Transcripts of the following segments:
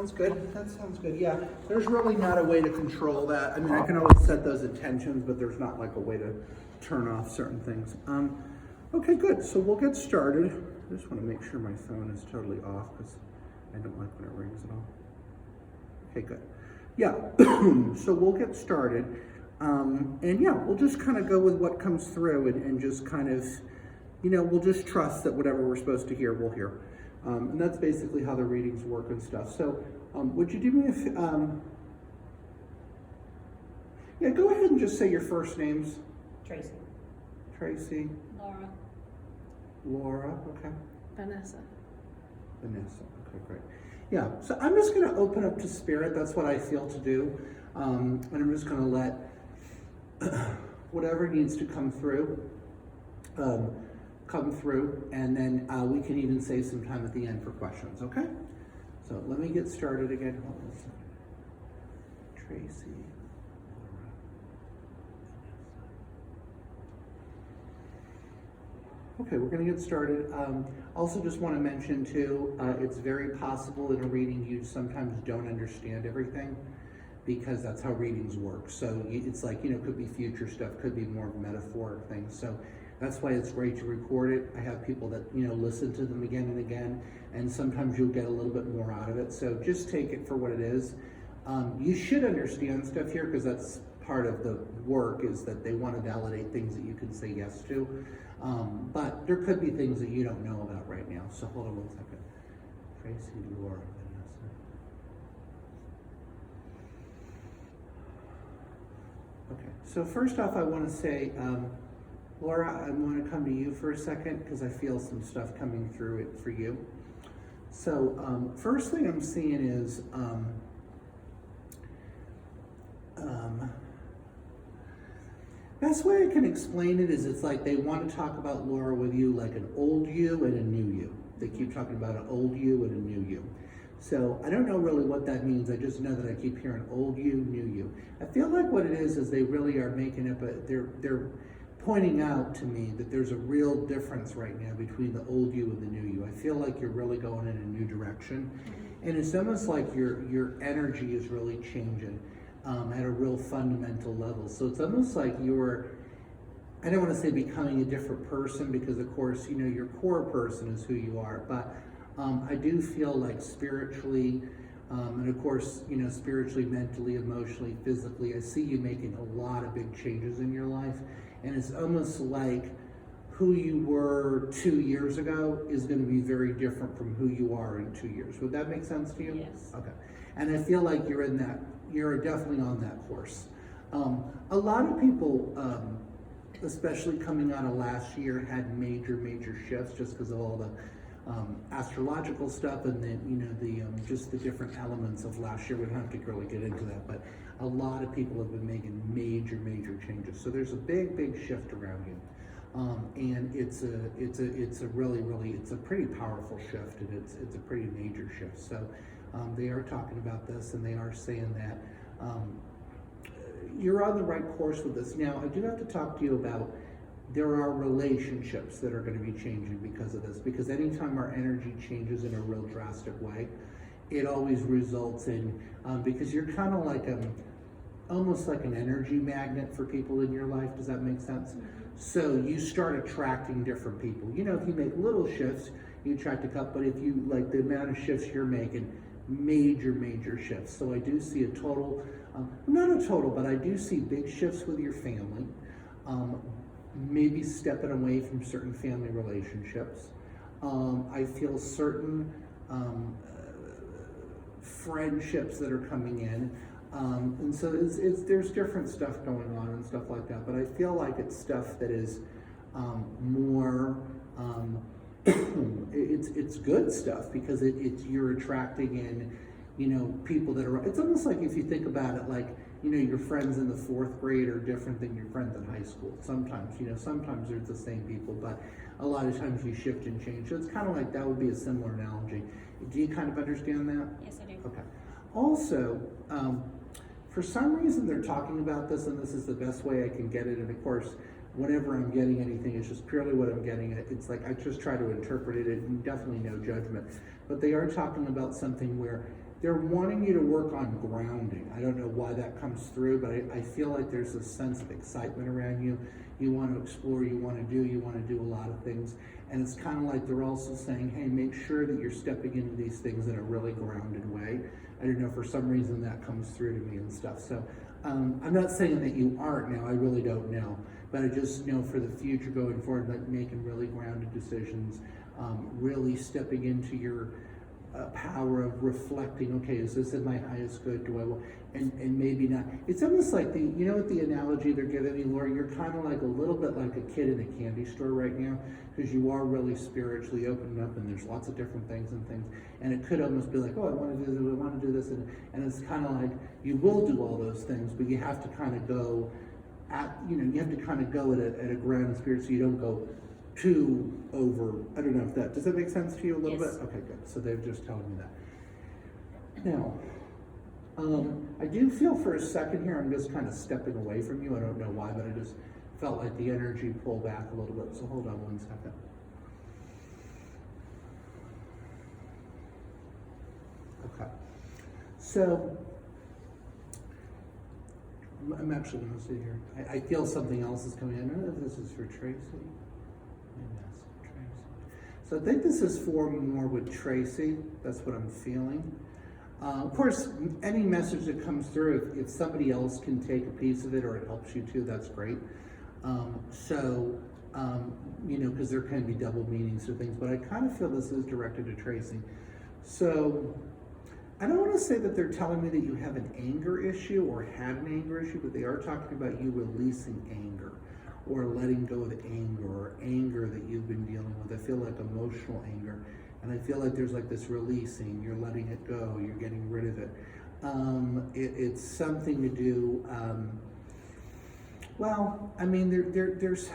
sounds good. That sounds good. Yeah, there's really not a way to control that. I mean, I can always set those intentions, but there's not like a way to turn off certain things. Okay, good. So we'll get started. I just want to make sure my phone is totally off because I don't like when it rings at all. Okay, good. Yeah, so we'll get started. And yeah, we'll just kind of go with what comes through and just kind of, we'll just trust that whatever we're supposed to hear, we'll hear. And that's basically how the readings work and stuff. So would you do me yeah, go ahead and just say your first names. Tracy. Tracy. Laura. Laura, okay. Vanessa. Vanessa, okay, great. Yeah, so I'm just going to open up to spirit. That's what I feel to do. And I'm just going to let whatever needs to come through, and then we can even save some time at the end for questions, okay? So let me get started again. Hold on a second. Tracy. Okay, we're going to get started. Also just want to mention too, it's very possible in a reading you sometimes don't understand everything because that's how readings work. So it's like, could be future stuff, could be more metaphoric things. So that's why it's great to record it. I have people that, listen to them again and again, and sometimes you'll get a little bit more out of it. So just take it for what it is. You should understand stuff here because that's part of the work is that they want to validate things that you can say yes to. But there could be things that you don't know about right now. So hold on one second. Tracy, Laura, Vanessa. Okay, so first off, I want to say, Laura, I want to come to you for a second because I feel some stuff coming through it for you. So first thing I'm seeing is, best way I can explain it is it's like they want to talk about Laura with you like an old you and a new you. They keep talking about an old you and a new you. So I don't know really what that means. I just know that I keep hearing old you, new you. I feel like what it is they really are making up they're pointing out to me that there's a real difference right now between the old you and the new you. I feel like you're really going in a new direction. And it's almost like your energy is really changing. At a real fundamental level. So it's almost like you're, I don't want to say becoming a different person because of course, your core person is who you are, but I do feel like spiritually, and of course, spiritually, mentally, emotionally, physically, I see you making a lot of big changes in your life. And it's almost like who you were 2 years ago is going to be very different from who you are in 2 years. Would that make sense to you? Yes. Okay. And I feel like you're definitely on that course. A lot of people, especially coming out of last year, had major shifts just because of all the astrological stuff and just the different elements of last year. We don't have to really get into that, but a lot of people have been making major changes. So there's a big shift around you. And it's a pretty powerful shift, and it's a pretty major shift. So they are talking about this, and they are saying that you're on the right course with this. Now, I do have to talk to you about there are relationships that are going to be changing because of this. Because anytime our energy changes in a real drastic way, it always results in because you're kind of like almost like an energy magnet for people in your life. Does that make sense? So you start attracting different people. If you make little shifts, you attract a couple, but if you like the amount of shifts you're making, major shifts. So I do see a total, not a total, but I do see big shifts with your family. Maybe stepping away from certain family relationships. I feel certain friendships that are coming in. And so there's different stuff going on and stuff like that, but I feel like it's stuff that is more, it's good stuff because you're attracting in, people that are, it's almost like if you think about it, like, your friends in the 4th grade are different than your friends in high school. Sometimes, sometimes they're the same people, but a lot of times you shift and change. So it's kind of like that would be a similar analogy. Do you kind of understand that? Yes, I do. Okay. Also, for some reason they're talking about this, and this is the best way I can get it. And of course, whenever I'm getting anything, it's just purely what I'm getting. It's like I just try to interpret it, and definitely no judgment. But they are talking about something where they're wanting you to work on grounding. I don't know why that comes through, but I feel like there's a sense of excitement around you. You want to explore, you want to do a lot of things. And it's kind of like they're also saying, hey, make sure that you're stepping into these things in a really grounded way. I don't know, for some reason that comes through to me and stuff. So I'm not saying that you aren't now, I really don't know. But I just know for the future going forward, like making really grounded decisions, really stepping into your power of reflecting, okay, is this in my highest good? Do I want, and maybe not. It's almost like what the analogy they're giving me, Laura, you're kind of like a little bit like a kid in a candy store right now, because you are really spiritually opened up and there's lots of different things, and it could almost be like, oh, I want to do this, I want to do this, and it's kind of like, you will do all those things, but you have to kind of go you have to kind of go at a grounded spirit, so you don't go too over. I don't know if does that make sense to you a little Yes. bit? Okay, good. So they're just telling me that. Now, I do feel for a second here, I'm just kind of stepping away from you. I don't know why, but I just felt like the energy pulled back a little bit. So hold on one second. Okay. So, I'm actually going to sit here. I feel something else is coming in. I don't know if this is for Tracy. Maybe that's Tracy. So I think this is for more with Tracy. That's what I'm feeling. Of course, any message that comes through, if somebody else can take a piece of it or it helps you too, that's great. Because there can be double meanings to things, but I kind of feel this is directed to Tracy. So I don't want to say that they're telling me that you have an anger issue or had an anger issue, but they are talking about you releasing anger or letting go of anger or anger that you've been dealing with. I feel like emotional anger, and I feel like there's like this releasing, you're letting it go, you're getting rid of it. It's something to do, there's,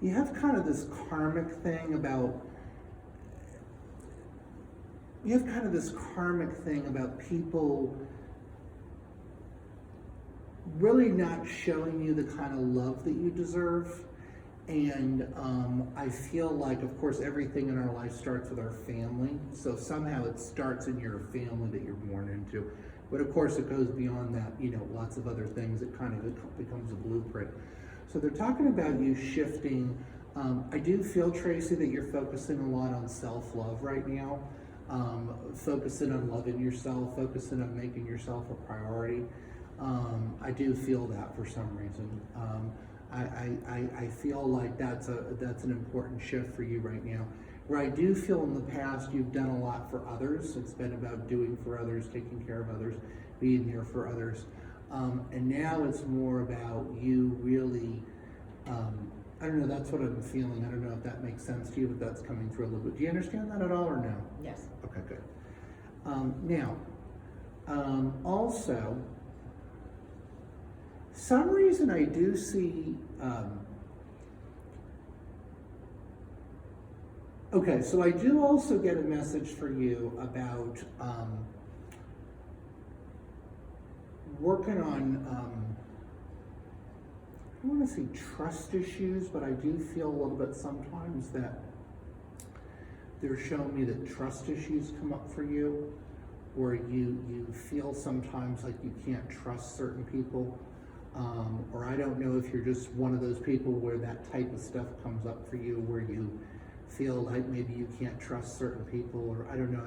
you have kind of this karmic thing about, people really not showing you the kind of love that you deserve. And I feel like, of course, everything in our life starts with our family. So somehow it starts in your family that you're born into. But of course it goes beyond that, lots of other things. It kind of becomes a blueprint. So they're talking about you shifting. I do feel, Tracy, that you're focusing a lot on self-love right now. Focusing on loving yourself, focusing on making yourself a priority. I do feel that for some reason. I feel like that's an important shift for you right now. Where I do feel in the past you've done a lot for others. It's been about doing for others, taking care of others, being there for others. And now it's more about you really, I don't know, that's what I'm feeling. I don't know if that makes sense to you, but that's coming through a little bit. Do you understand that at all or no? Yes. Okay, good. Also, some reason I do see, okay, so I do also get a message for you about working on, I don't want to say trust issues, but I do feel a little bit sometimes that they're showing me that trust issues come up for you, or you feel sometimes like you can't trust certain people, or I don't know if you're just one of those people where that type of stuff comes up for you, where you feel like maybe you can't trust certain people, or I don't know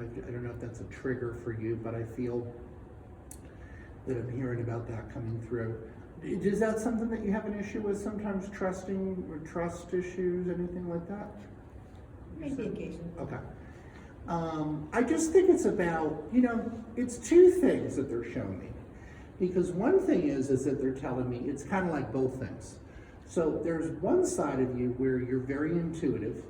if that's a trigger for you, but I feel that I'm hearing about that coming through. Is that something that you have an issue with, sometimes trusting or trust issues, anything like that? Maybe occasionally. Okay. I just think it's about, it's two things that they're showing me. Because one thing is that they're telling me it's kind of like both things. So there's one side of you where you're very intuitive,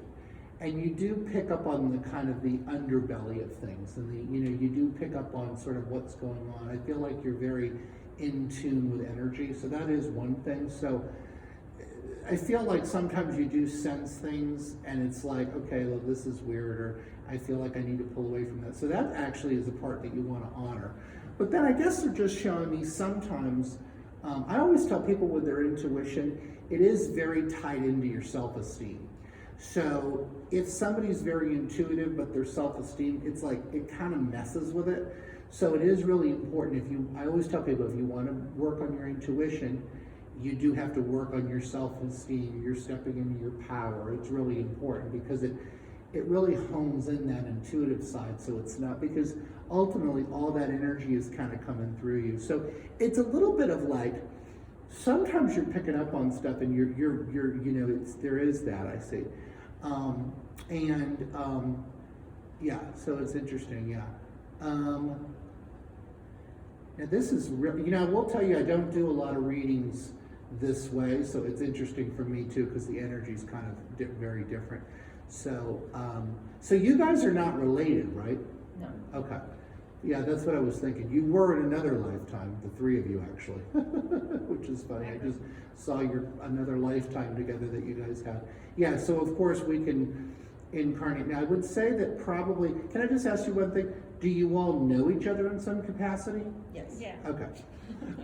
and you do pick up on the kind of the underbelly of things, and you do pick up on sort of what's going on. I feel like you're very in tune with energy, so that is one thing. So I feel like sometimes you do sense things, and it's like, okay, well, this is weird, or I feel like I need to pull away from that. So that actually is a part that you want to honor. But then I guess they're just showing me sometimes, I always tell people with their intuition, it is very tied into your self-esteem. So if somebody's very intuitive, but their self-esteem, it's like, it kind of messes with it. So it is really important I always tell people, if you want to work on your intuition, you do have to work on your self-esteem. You're stepping into your power. It's really important because it really hones in that intuitive side. So it's not, because ultimately all that energy is kind of coming through you. So it's a little bit of like, sometimes you're picking up on stuff and you're there is that, I see. Yeah, so it's interesting, yeah. Now this is really, I will tell you, I don't do a lot of readings this way, so it's interesting for me too, because the energy is kind of very different. So, so you guys are not related, right? No. Okay. Yeah, that's what I was thinking. You were in another lifetime, the three of you actually, which is funny. I just saw another lifetime together that you guys had. Yeah, so of course we can incarnate. Now I would say that probably, can I just ask you one thing? Do you all know each other in some capacity? Yes. Yeah. Okay.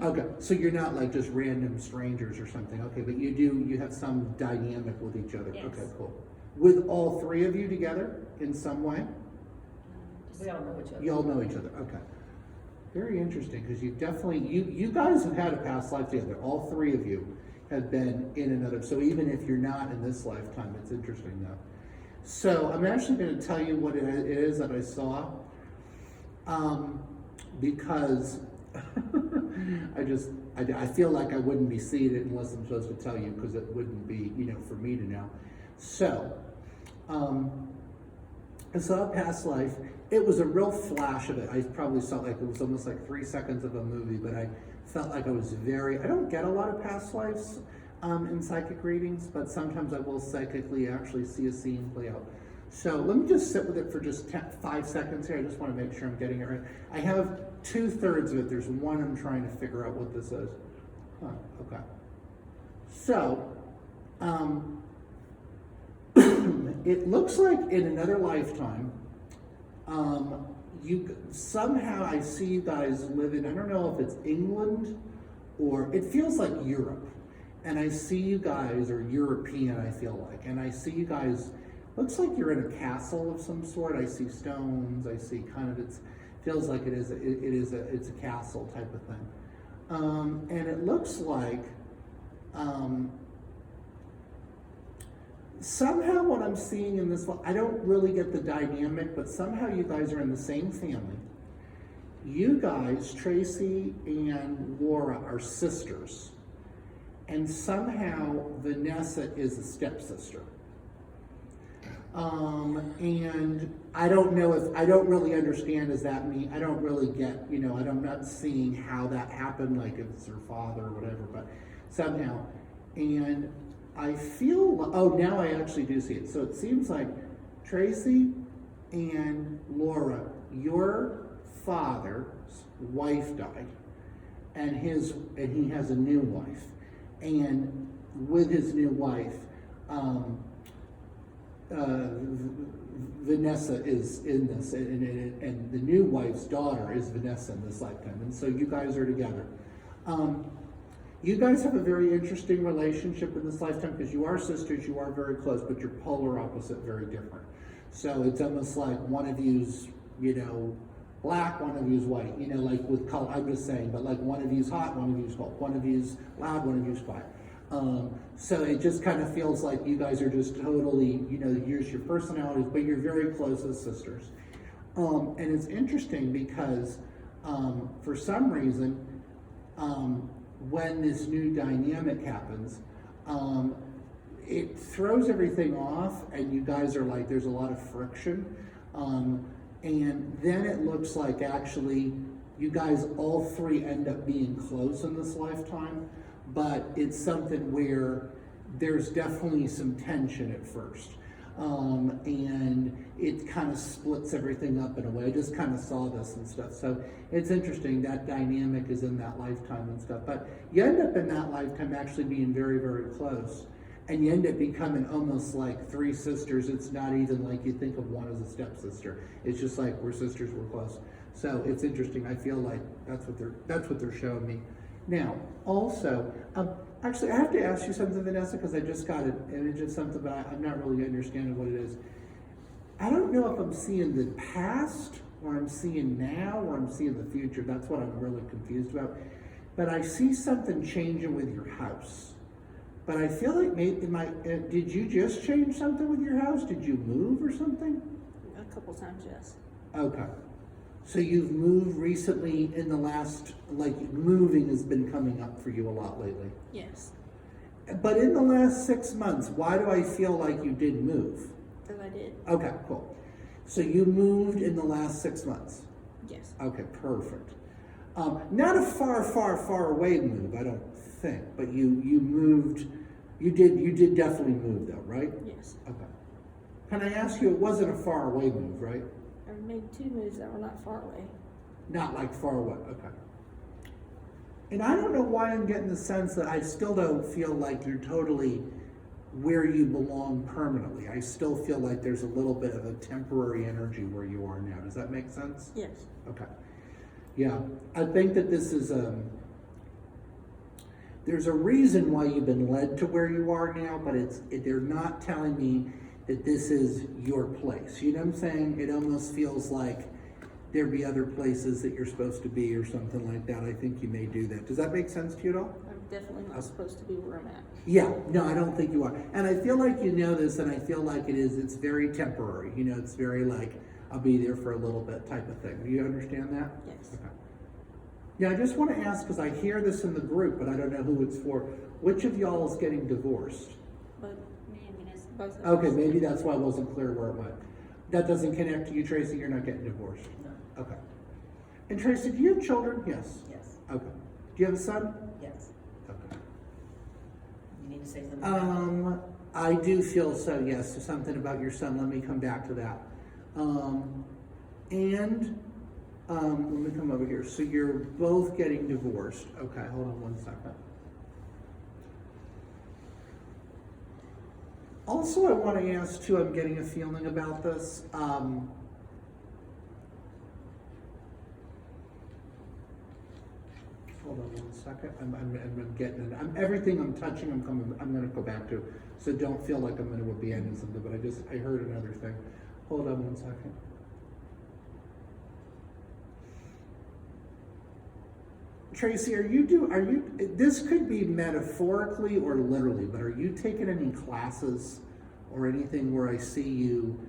Okay, so you're not like just random strangers or something. Okay, but you have some dynamic with each other. Yes. Okay, cool. With all three of you together in some way? We all know each other. You all know each other, okay. Very interesting, because you definitely, you guys have had a past life together. All three of you have been in another, so even if you're not in this lifetime, it's interesting though. So I'm actually going to tell you what it is that I saw, because I feel like I wouldn't be seeing it unless I'm supposed to tell you, because it wouldn't be, for me to know. So, I saw a past life. It was a real flash of it. I probably felt like it was almost like 3 seconds of a movie, but I felt like I don't get a lot of past lives in psychic readings, but sometimes I will psychically actually see a scene play out. So let me just sit with it for just 5 seconds here. I just want to make sure I'm getting it right. I have 2/3 of it. There's one I'm trying to figure out what this is. Huh, okay. So, it looks like in another lifetime, somehow I see you guys live in, I don't know if it's England or it feels like Europe. And I see you guys, or European I feel like, and I see you guys, looks like you're in a castle of some sort. I see stones, I see kind of, feels like it's a castle type of thing. And it looks like, somehow what I'm seeing in this, I don't really get the dynamic, but somehow you guys are in the same family. You guys, Tracy and Laura, are sisters. And somehow Vanessa is a stepsister. And I don't know I don't really understand, does that mean, I don't really get, I'm not seeing how that happened, like if it's her father or whatever, but somehow. And I feel, now I actually do see it. So it seems like Tracy and Laura, your father's wife died, and he has a new wife. And with his new wife, Vanessa is in this, and the new wife's daughter is Vanessa in this lifetime. And so you guys are together. You guys have a very interesting relationship in this lifetime because you are sisters, you are very close, but you're polar opposite, very different. So it's almost like one of you's, black, one of you's white, like with color, I'm just saying, but like one of you's hot, one of you's cold, one of you's loud, one of you's quiet. So it just kind of feels like you guys are just totally, here's your personalities, but you're very close as sisters. And it's interesting because for some reason, when this new dynamic happens, it throws everything off, and you guys are like, there's a lot of friction. And then it looks like actually you guys all three end up being close in this lifetime, but it's something where there's definitely some tension at first. And it kind of splits everything up in a way. I just kind of saw this and stuff. So it's interesting, that dynamic is in that lifetime and stuff. But you end up in that lifetime actually being very, very close. And you end up becoming almost like three sisters. It's not even like you think of one as a stepsister. It's just like we're sisters, we're close. So it's interesting. I feel like that's what they're showing me. Now, also, actually, I have to ask you something, Vanessa, because I just got an image of something, but I'm not really understanding what it is. I don't know if I'm seeing the past or I'm seeing now, or I'm seeing the future. That's what I'm really confused about. But I see something changing with your house. But I feel like did you just change something with your house? Did you move or something? A couple times, yes. Okay. So you've moved recently in the last, like moving has been coming up for you a lot lately. Yes. But in the last 6 months, why do I feel like you did move? That I did. Okay, cool. So you moved in the last 6 months? Yes. Okay, perfect. Not a far away move, I don't think, but you moved, you did definitely move though, right? Yes. Okay. Can I ask you, it wasn't a far away move, right? I made 2 moves that were not far away. Not like far away, okay. And I don't know why I'm getting the sense that I still don't feel like you're totally where you belong permanently. I still feel like there's a little bit of a temporary energy where you are now. Does that make sense? Yes. Okay. Yeah, I think that this is, there's a reason why you've been led to where you are now, but they're not telling me that this is your place. You know what I'm saying? It almost feels like there'd be other places that you're supposed to be or something like that. I think you may do that. Does that make sense to you at all? I'm definitely not supposed to be where I'm at. Yeah, no, I don't think you are. And I feel like you know this, and I feel like it's very temporary. You know, it's very like, I'll be there for a little bit type of thing. Do you understand that? Yes. Okay. Yeah, I just want to ask, because I hear this in the group, but I don't know who it's for. Which of y'all is getting divorced? But Me and Vanessa. both of Okay, us. maybe that's why I wasn't clear where it went. That doesn't connect to you, Tracy? You're not getting divorced? No. Okay. And Tracy, do you have children? Yes. Yes. Okay. Do you have a son? Yes. Okay. You need to say something about it? I do feel so, yes, so something about your son. Let me come back to that. Let me come over here. So you're both getting divorced. Okay, hold on 1 second. Also, I want to ask too, I'm getting a feeling about this. Hold on 1 second. I'm getting it. Everything I'm touching, I'm going to go back to. So don't feel like I'm going to abandon something, but I heard another thing. Hold on 1 second. Tracy, this could be metaphorically or literally, but are you taking any classes or anything where I see you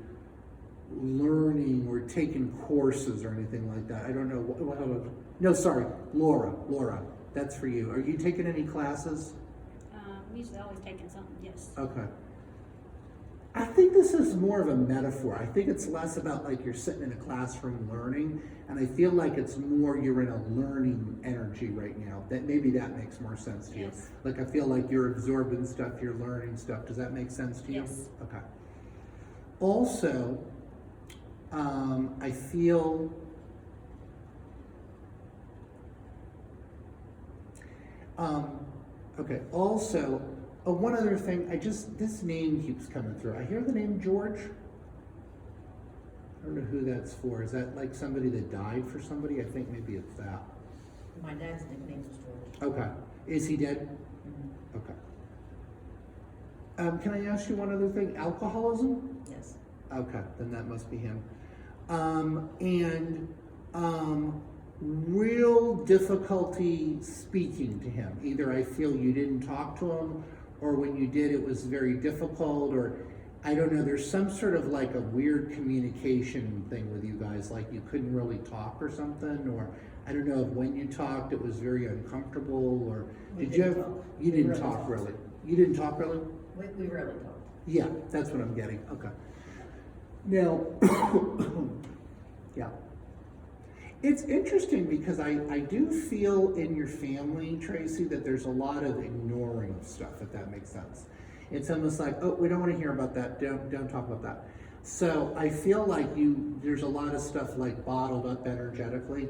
learning or taking courses or anything like that? I don't know. No, sorry, Laura, that's for you. Are you taking any classes? We usually always taking something, yes. Okay. I think this is more of a metaphor. I think it's less about like you're sitting in a classroom learning, and I feel like it's more you're in a learning energy right now. Maybe that makes more sense to you. Yes. Like I feel like you're absorbing stuff, you're learning stuff. Does that make sense to you? Yes. Okay. Also, I feel okay. Also, one other thing, this name keeps coming through. I hear the name George. I don't know who that's for. Is that like somebody that died for somebody? I think maybe it's that. My dad's nickname was George. Okay. Is he dead? Mhm. Okay. Can I ask you one other thing? Alcoholism? Yes. Okay, then that must be him. Real difficulty speaking to him. Either I feel you didn't talk to him, or when you did, it was very difficult, or I don't know, there's some sort of like a weird communication thing with you guys, like you couldn't really talk or something, or I don't know if when you talked it was very uncomfortable, or We did you didn't have, talk. you We didn't rarely talk talked. really? You didn't talk really? We rarely talked. Yeah, that's what I'm getting, okay. Now, yeah. It's interesting because I do feel in your family, Tracy, that there's a lot of ignoring of stuff, if that makes sense. It's almost like, oh, we don't want to hear about that, don't talk about that. So I feel like there's a lot of stuff like bottled up energetically,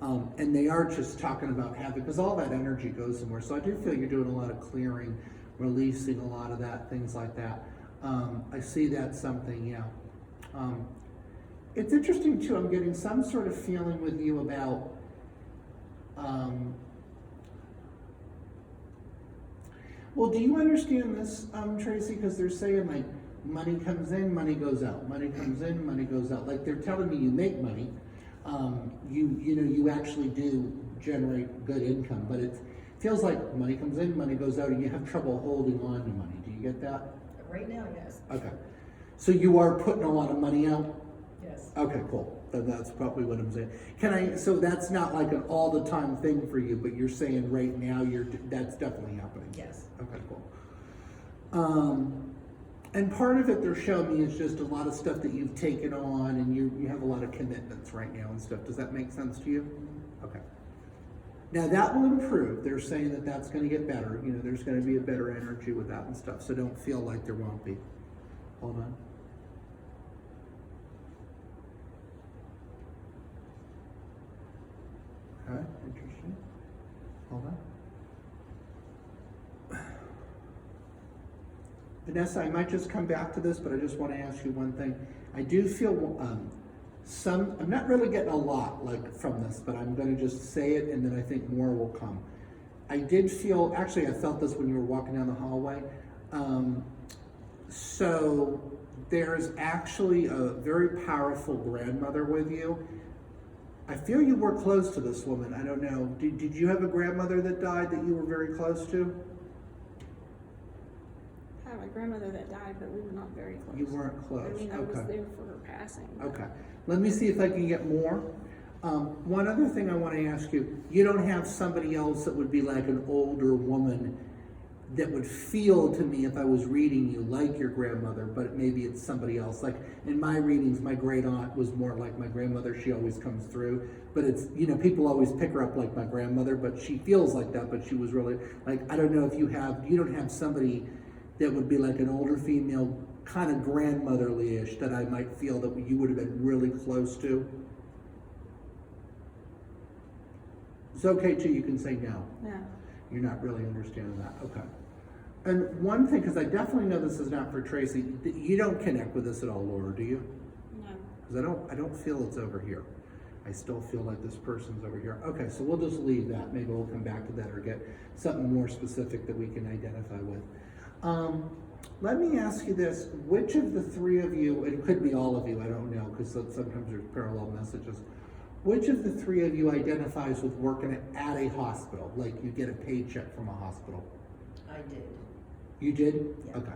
and they are just talking about having, because all that energy goes somewhere. So I do feel you're doing a lot of clearing, releasing a lot of that, things like that. I see that's something, yeah. It's interesting too, I'm getting some sort of feeling with you about, well, do you understand this, Tracy? Because they're saying like, money comes in, money goes out, money comes in, money goes out. Like they're telling me you make money, you actually do generate good income, but it feels like money comes in, money goes out, and you have trouble holding on to money. Do you get that? Right now, yes. Okay. So you are putting a lot of money out? Yes. Okay, cool. Then that's probably what I'm saying. So that's not like an all the time thing for you, but you're saying right now that's definitely happening? Yes. Okay, cool. And part of it they're showing me is just a lot of stuff that you've taken on, and you have a lot of commitments right now and stuff. Does that make sense to you? Okay. Now that will improve. They're saying that that's going to get better. You know, there's going to be a better energy with that and stuff. So don't feel like there won't be. Hold on. Okay, interesting. Hold on. Vanessa, I might just come back to this, but I just want to ask you one thing. I do feel I'm not really getting a lot like from this, but I'm going to just say it, and then I think more will come. I did feel, actually I felt this when you were walking down the hallway. So there's actually a very powerful grandmother with you. I feel you were close to this woman. I don't know. Did you have a grandmother that died that you were very close to? I have a grandmother that died, but we were not very close. You weren't close. I mean, I was Okay. there for her passing. but- Okay. Let me see if I can get more. One other thing I want to ask you, you don't have somebody else that would be like an older woman that would feel to me if I was reading you like your grandmother, but maybe it's somebody else. Like in my readings, my great aunt was more like my grandmother. She always comes through, but it's, people always pick her up like my grandmother, but she feels like that, but she was really like, I don't know if you don't have somebody that would be like an older female, kind of grandmotherly-ish that I might feel that you would have been really close to. It's okay too, you can say no. No. You're not really understanding that, okay. And one thing, because I definitely know this is not for Tracy, you don't connect with this at all, Laura, do you? No. Because I don't feel it's over here. I still feel like this person's over here. Okay, so we'll just leave that. Maybe we'll come back to that or get something more specific that we can identify with. Let me ask you this. Which of the three of you, it could be all of you, I don't know, because sometimes there's parallel messages. Which of the three of you identifies with working at a hospital? Like you get a paycheck from a hospital? I did. You did? Yeah. Okay.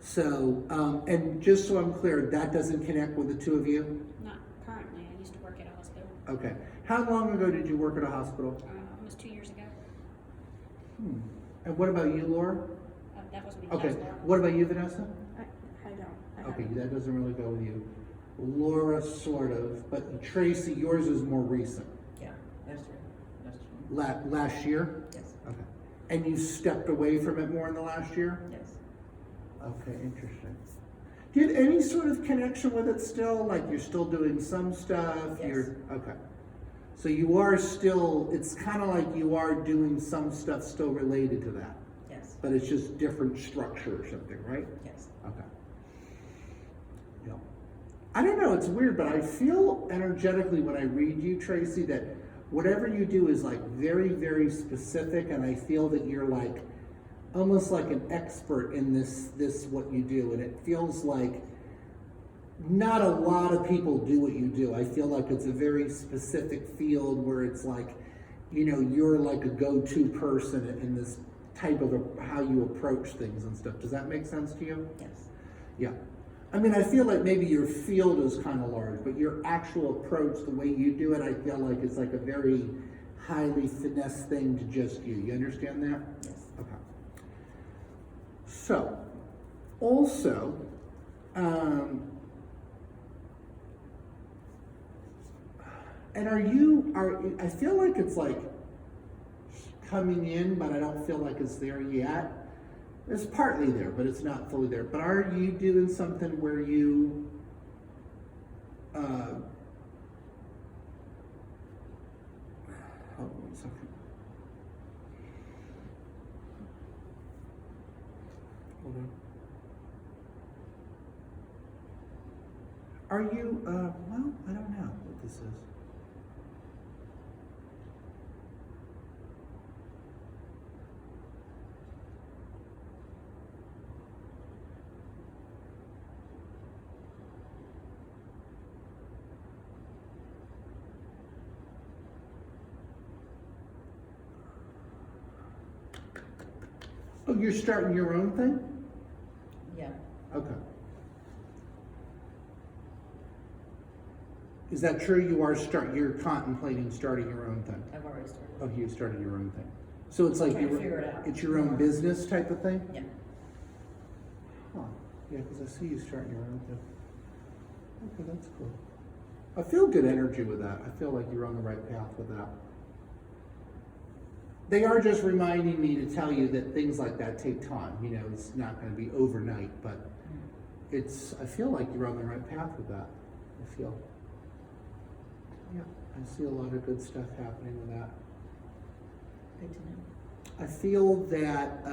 So, and just so I'm clear, that doesn't connect with the two of you? Not currently. I used to work at a hospital Okay. How long ago did you work at a hospital? almost 2 years ago. And what about you, Laura? That was me. Okay. That was Laura. What about you, Vanessa? I don't. I Okay, haven't. that doesn't really go with you. Laura, sort of, but Tracy, yours is more recent. Yeah, that's true. That's true. Last year? Yes. Okay. And you stepped away from it more in the last year? Yes. Okay, interesting. Do you have any sort of connection with it still? Like you're still doing some stuff? Yes. Okay. So you are still, it's kind of like you are doing some stuff still related to that, Yes. but it's just different structure or something, right? Yes. Okay. Yeah. I don't know, it's weird, but I feel energetically when I read you, Tracy, that whatever you do is like very, very specific, and I feel that you're like almost like an expert in this what you do, and it feels like not a lot of people do what you do. I feel like it's a very specific field where it's like, you're like a go-to person in this type of how you approach things and stuff. Does that make sense to you? Yes. Yeah. I mean, I feel like maybe your field is kind of large, but your actual approach, the way you do it, I feel like it's like a very highly finesse thing to just you. You understand that? Yes. Okay. So, also, and I feel like it's like coming in, but I don't feel like it's there yet. It's partly there, but it's not fully there. But are you doing something where you, hold on 1 second. Hold on. Are you, well, I don't know what this is. Oh, you're starting your own thing? Yeah, Okay. Is that true? You're contemplating starting your own thing? I've already started. Oh, you started your own thing. So it's like Trying to figure it out. it's your own business type of thing? Yeah. Huh. Yeah, because I see you starting your own thing. Okay, that's cool. I feel good energy with that. I feel like you're on the right path with that. They are just reminding me to tell you that things like that take time. You know, it's not going to be overnight, but I feel like you're on the right path with that. I feel. Yeah, I see a lot of good stuff happening with that. Good to know. I feel that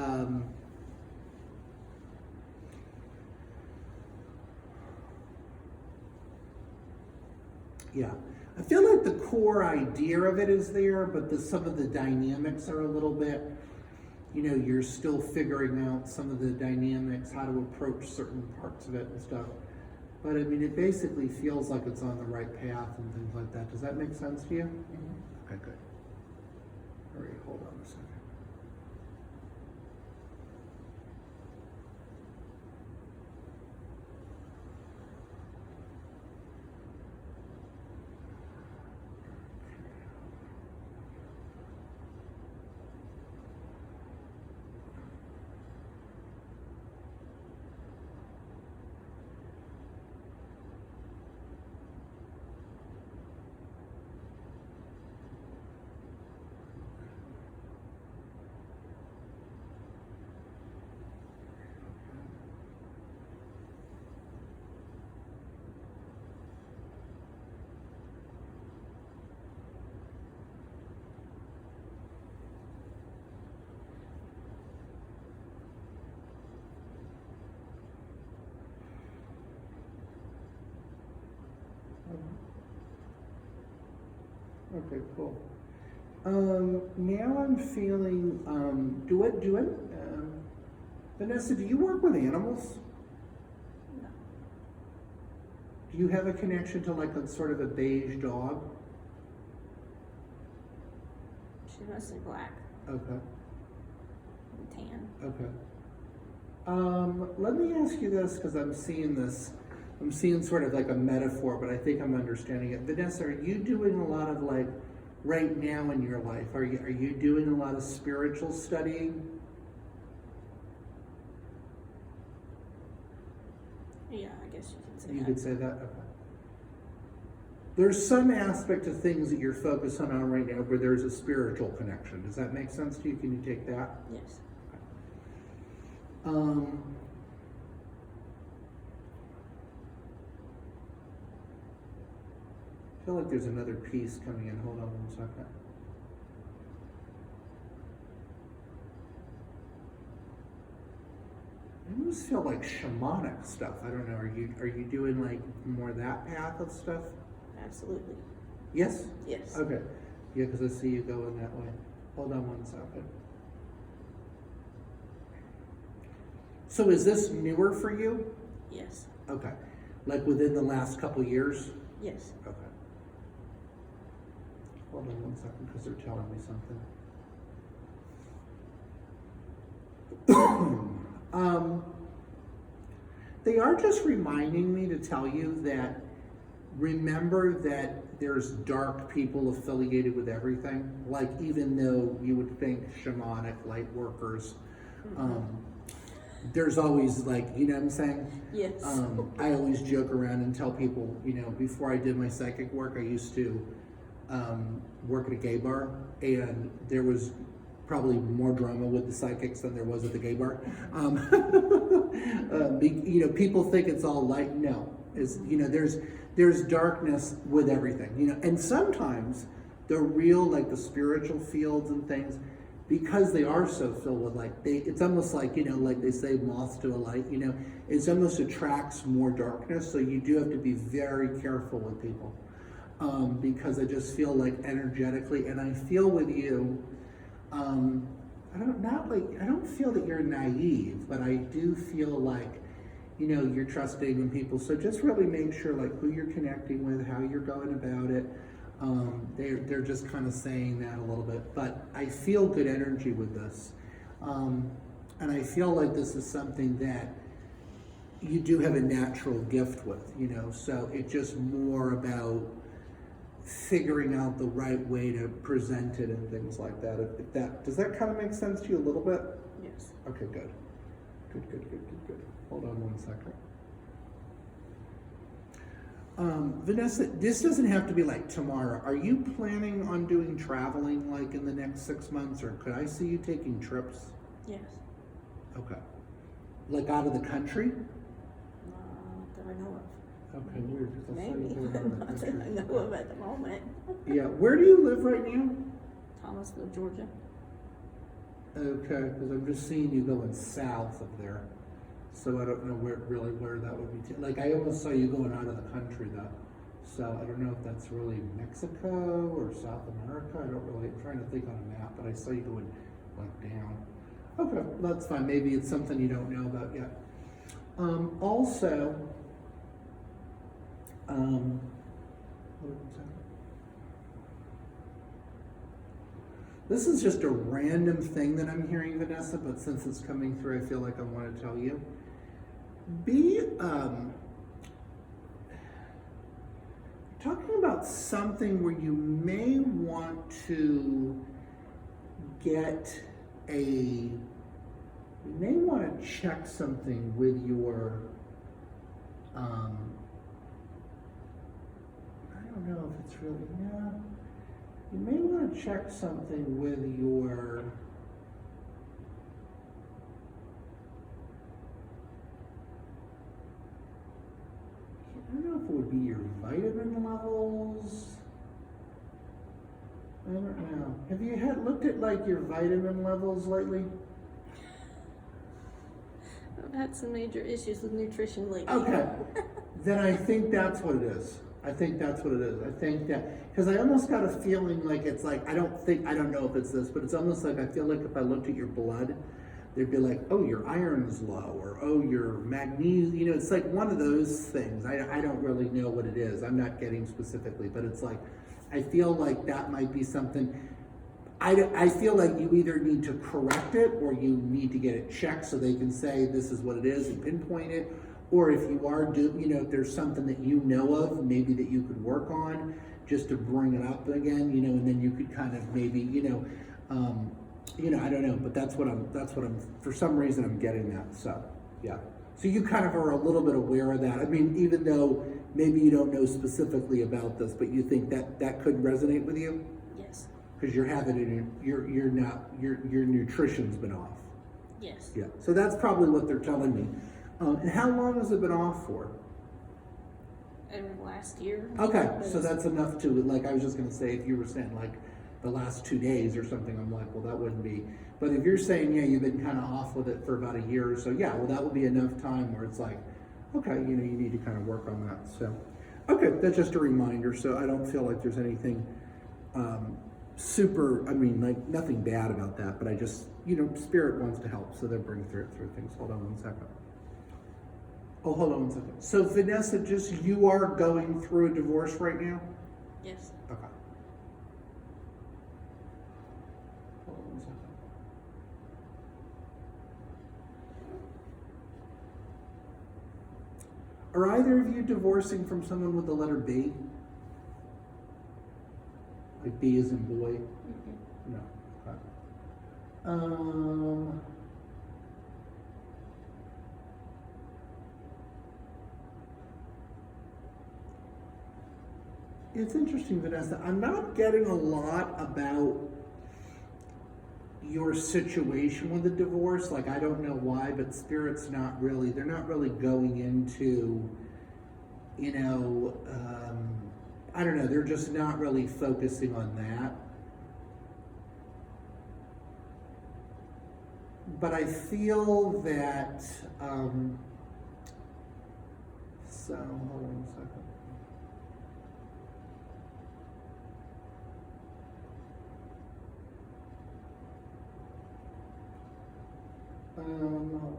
yeah, I feel like the core idea of it is there, but some of the dynamics are a little bit, you know, you're still figuring out some of the dynamics, how to approach certain parts of it and stuff. But I mean, it basically feels like it's on the right path and things like that. Does that make sense to you? Mhm. Okay, good. All right, hold on a second. Okay, cool. Now I'm feeling, Vanessa, do you work with animals? No. Do you have a connection to like a sort of a beige dog? She's mostly black Okay, and tan. okay. Let me ask you this, because I'm seeing sort of like a metaphor, but I think I'm understanding it. Vanessa, are you doing a lot of like, right now in your life, are you doing a lot of spiritual studying? Yeah, I guess you could say You that. could say that? Okay. There's some aspect of things that you're focusing on right now where there's a spiritual connection. Does that make sense to you? Can you take that? Yes. I feel like there's another piece coming in. Hold on 1 second. I almost feel like shamanic stuff. I don't know. Are you doing like more that path of stuff? Absolutely. Yes? Yes. Okay. Yeah, because I see you going that way. Hold on 1 second. So is this newer for you? Yes. Okay. Like within the last couple years? Yes. Okay. Hold on 1 second, because they're telling me something. They are just reminding me to tell you that remember that there's dark people affiliated with everything. Like even though you would think shamanic light workers, there's always like, you know what I'm saying? Yes. I always joke around and tell people, you know, before I did my psychic work, I used to work at a gay bar, and there was probably more drama with the psychics than there was at the gay bar. You know, people think it's all light. No, it's, you know, there's darkness with everything, you know, and sometimes the real, like the spiritual fields and things, because they are so filled with light, it's almost like, you know, like they say moth to a light, you know, it almost attracts more darkness. So you do have to be very careful with people, because I just feel like energetically, and I feel with you, I don't feel that you're naive, but I do feel like, you know, you're trusting in people. So just really make sure like who you're connecting with, how you're going about it. They're just kind of saying that a little bit, but I feel good energy with this. And I feel like this is something that you do have a natural gift with, you know, so it's just more about figuring out the right way to present it and things like that. If that does that kind of make sense to you a little bit? Yes. Okay, good. Good. Hold on one second. Vanessa, this doesn't have to be like tomorrow. Are you planning on doing traveling like in the next 6 months, or could I see you taking trips? Yes. Okay. Like out of the country? Not that I know of. Okay, weird. 'Cause I saw you Maybe. going out of the Not that I country. know of at the moment. Yeah, where do you live right now? Thomasville, Georgia. Okay, because I'm just seeing you going south of there, so I don't know where that would be. Like I almost saw you going out of the country though, so I don't know if that's really Mexico or South America. I don't really. I'm trying to think on a map, but I saw you going like down. Okay, that's fine. Maybe it's something you don't know about yet. Also, hold on a second. This is just a random thing that I'm hearing, Vanessa, but since it's coming through, I feel like I want to tell you. Be talking about something where you may want to get you may want to check something with your, I don't know if it's really, no. You may want to check something with your, I don't know if it would be your vitamin levels. I don't know. Have you looked at like your vitamin levels lately? I've had some major issues with nutrition lately. Okay, then I think that's what it is. I think that's what it is. I think that, because I almost got a feeling like it's like, I don't know if it's this, but it's almost like I feel like if I looked at your blood, they'd be like, oh, your iron's low, or oh, your magnesium, you know, it's like one of those things. I don't really know what it is. I'm not getting specifically, but it's like, I feel like that might be something. I feel like you either need to correct it or you need to get it checked so they can say this is what it is and pinpoint it. Or if you are if there's something that you know of, maybe that you could work on just to bring it up again, and then you could kind of maybe, I don't know, but that's what I'm, for some reason I'm getting that, so, yeah. So you kind of are a little bit aware of that. I mean, even though maybe you don't know specifically about this, but you think that could resonate with you? Yes. Because you're having it, your nutrition's been off. Yes. Yeah, so that's probably what they're telling me. And how long has it been off for? Last year. Okay, so that's enough to, like, I was just gonna say, if you were saying like the last 2 days or something, I'm like, well, that wouldn't be. But if you're saying, yeah, you've been kind of off with it for about a year or so, yeah, well, that would be enough time where it's like, okay, you need to kind of work on that. So, okay, that's just a reminder. So I don't feel like there's anything super, I mean, like nothing bad about that, but I just, Spirit wants to help, so they'll bring through things. Hold on one second. Oh, hold on one second. So Vanessa, just you are going through a divorce right now? Yes. Okay. Hold on one second. Are either of you divorcing from someone with the letter B? Like B as in boy? Mm-hmm. No. Okay. It's interesting, Vanessa. I'm not getting a lot about your situation with the divorce. Like, I don't know why, but Spirit's not really, they're not really going into, I don't know, they're just not really focusing on that. But I feel that, so, hold on a second. Hold on.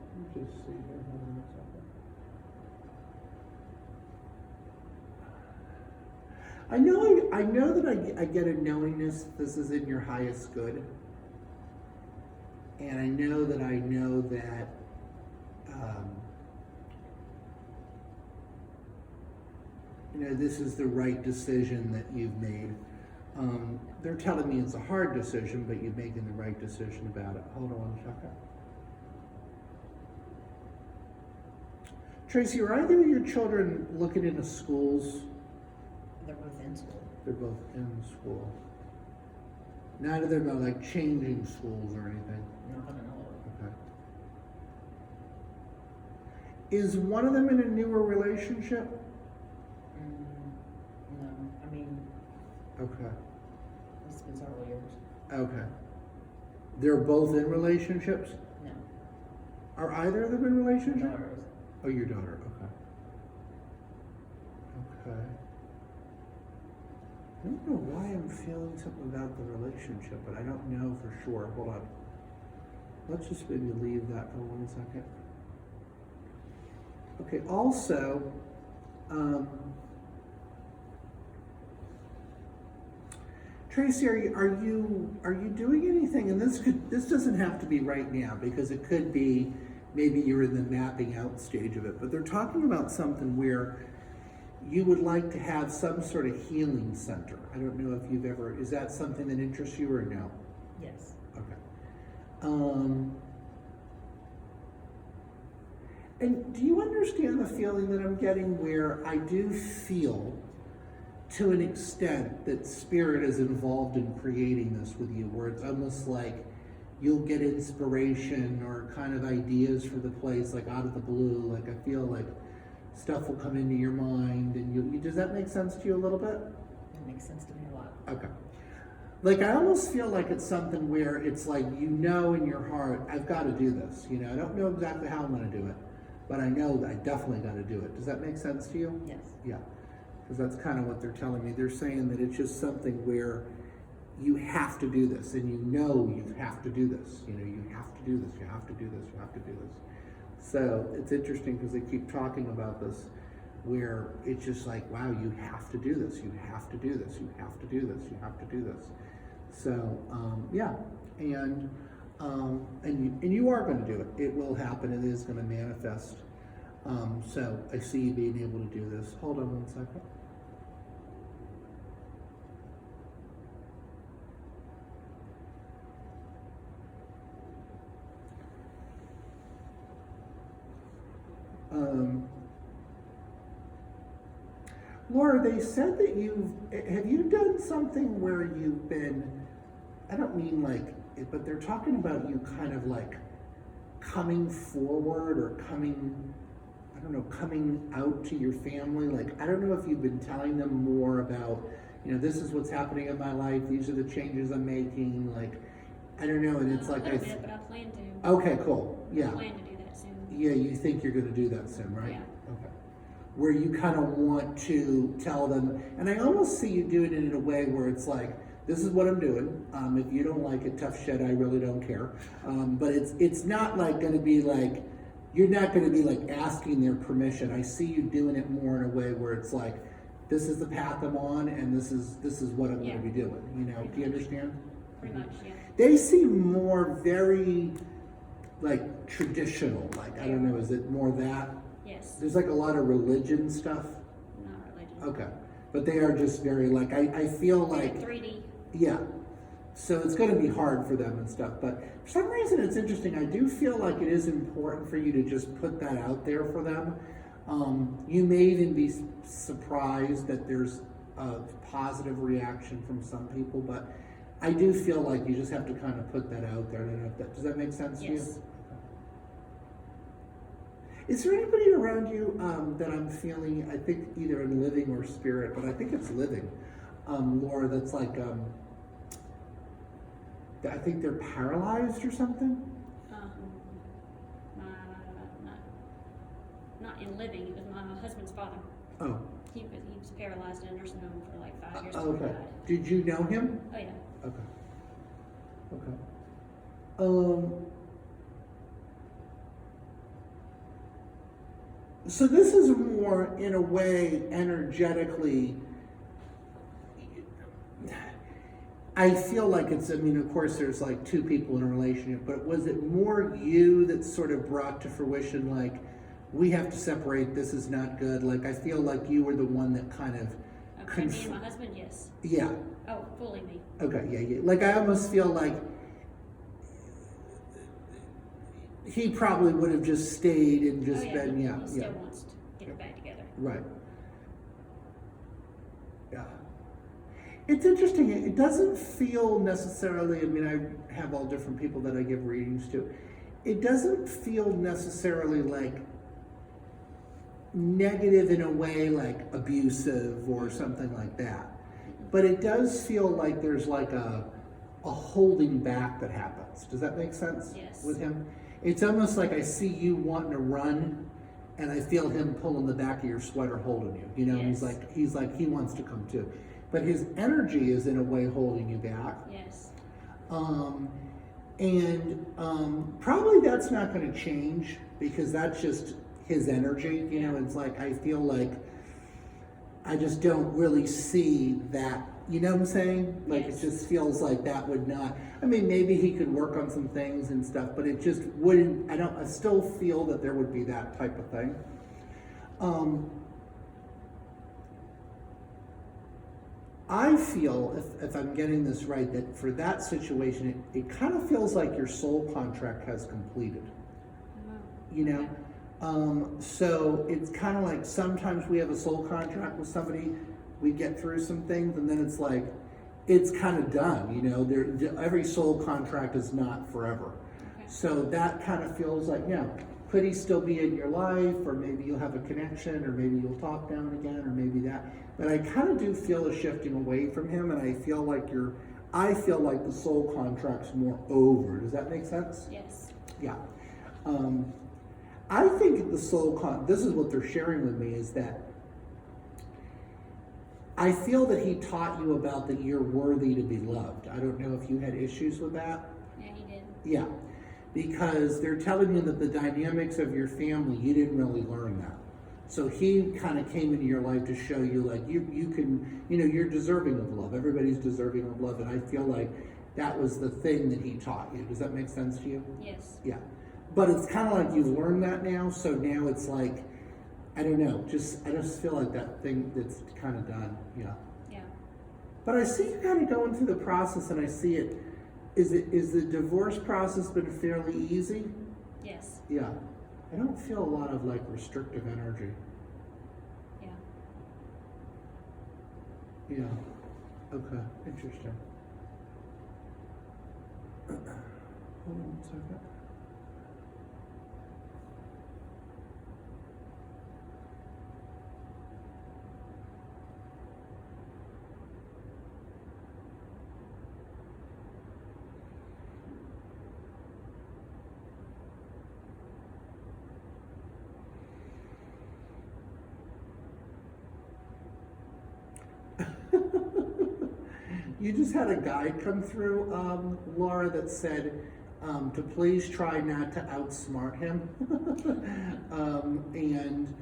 Let me just see here. Hold on a second. I know that I get a knowingness that this is in your highest good. And I know that this is the right decision that you've made. They're telling me it's a hard decision, but you're making the right decision about it. Hold on one second. Tracy, are either of your children looking into schools? They're both in school. They're both in school. None of them are like changing schools or anything. Not that I know of. Okay. Is one of them in a newer relationship? No, I mean, Okay. it's been several years. Okay. They're both in relationships? No, Are either of them in relationships? daughters. Oh, your daughter, okay. Okay. I don't know why I'm feeling something about the relationship, but I don't know for sure. Hold on. Let's just maybe leave that for 1 second. Okay, also, Tracy, are you doing anything? And this doesn't have to be right now, because it could be maybe you're in the mapping out stage of it. But they're talking about something where you would like to have some sort of healing center. I don't know if you've ever. Is that something that interests you or no? Yes. Okay. And do you understand the feeling that I'm getting, where I do feel, to an extent, that Spirit is involved in creating this with you, where it's almost like you'll get inspiration or kind of ideas for the place, like out of the blue. Like I feel like stuff will come into your mind, and you does that make sense to you a little bit? It makes sense to me a lot. Okay. Like I almost feel like it's something where it's like, in your heart, I've got to do this. I don't know exactly how I'm going to do it, but I know that I definitely got to do it. Does that make sense to you? Yes. Yeah. Because that's kind of what they're telling me. They're saying that it's just something where you have to do this, and you have to do this. You have to do this. You have to do this. You have to do this. So it's interesting because they keep talking about this, where it's just like, wow, you have to do this. You have to do this. You have to do this. You have to do this. So yeah, and you are going to do it. It will happen. It is going to manifest. So I see you being able to do this. Hold on 1 second. Laura, they said that have you done something where you've been, I don't mean like, but they're talking about you kind of like coming forward or coming out to your family. Like, I don't know if you've been telling them more about, this is what's happening in my life. These are the changes I'm making. Like, I don't know. And it's like, a little bit, but I plan to. Okay, cool. Yeah. I plan to do that soon. Yeah, you think you're going to do that soon, right? Yeah. Okay. Where you kind of want to tell them, and I almost see you doing it in a way where it's like, this is what I'm doing. If you don't like it, tough shit, I really don't care. But it's not like going to be like, you're not going to be like asking their permission. I see you doing it more in a way where it's like, this is the path I'm on, and this is what I'm going to be doing. Do you understand? Pretty much, yeah. They seem more very like traditional. Like, I don't know, is it more that? Yes. There's like a lot of religion stuff. Not religion. Okay. But they are just very like, I feel Did like, it 3D. yeah. So it's going to be hard for them and stuff. But for some reason, it's interesting. I do feel like it is important for you to just put that out there for them. You may even be surprised that there's a positive reaction from some people, but I do feel like you just have to kind of put that out there. I don't know if that, does that make sense to you? Yes. Is there anybody around you that I'm feeling, I think either in living or spirit, but I think it's living, Laura, that's like, I think they're paralyzed or something? Not in living. It was my husband's father. Oh, He was paralyzed in a nursing home for like 5 years. okay. before he died. Did you know him? Oh yeah. Okay. Okay. So this is more, in a way, energetically, I feel like it's, I mean, of course, there's like two people in a relationship, but was it more you that sort of brought to fruition, like, we have to separate, this is not good? Like, I feel like you were the one that kind of, Okay, me and my husband, yes. yeah, Oh, fully me. okay, yeah. Like, I almost feel like he probably would have just stayed and just Oh, yeah, been, he yeah. still wants to get it back together. Right. Yeah. It's interesting. It doesn't feel necessarily, I mean, I have all different people that I give readings to. It doesn't feel necessarily like negative in a way, like abusive or something like that. But it does feel like there's like a holding back that happens. Does that make sense? Yes. With him? It's almost like I see you wanting to run, and I feel him pulling the back of your sweater, holding you. You know, and Yes. he's like he wants to come too, but his energy is in a way holding you back. Yes. Probably that's not going to change because that's just his energy. You know, it's like I feel like I just don't really see that. You know what I'm saying? Like Yes. it just feels like that would not. I mean, maybe he could work on some things and stuff, but it just wouldn't. I still feel that there would be that type of thing. I feel, if I'm getting this right, that for that situation, it kind of feels like your soul contract has completed. Oh, You know? So it's kind of like sometimes we have a soul contract with somebody, we get through some things, and then it's like, it's kind of done, you know? Every soul contract is not forever. okay. So that kind of feels like, yeah, could he still be in your life, or maybe you'll have a connection, or maybe you'll talk down again, or maybe that. But I kind of do feel a shifting away from him, and I feel like the soul contract's more over. Does that make sense? Yes. Yeah. I think the this is what they're sharing with me, is that I feel that he taught you about that you're worthy to be loved. I don't know if you had issues with that. Yeah, he did. Yeah, because they're telling you that the dynamics of your family, you didn't really learn that. So he kind of came into your life to show you, like, you can, you know, you're deserving of love. Everybody's deserving of love, and I feel like that was the thing that he taught you. Does that make sense to you? Yes. Yeah. But it's kind of like you've learned that now, so now it's like, I don't know, I just feel like that thing that's kind of done, yeah. Yeah. But I see you kind of going through the process, and I see it, is the divorce process been fairly easy? Yes. Yeah. I don't feel a lot of like restrictive energy. Yeah. Yeah. Okay. Interesting. Hold on 1 second. You just had a guide come through, Laura, that said to please try not to outsmart him, and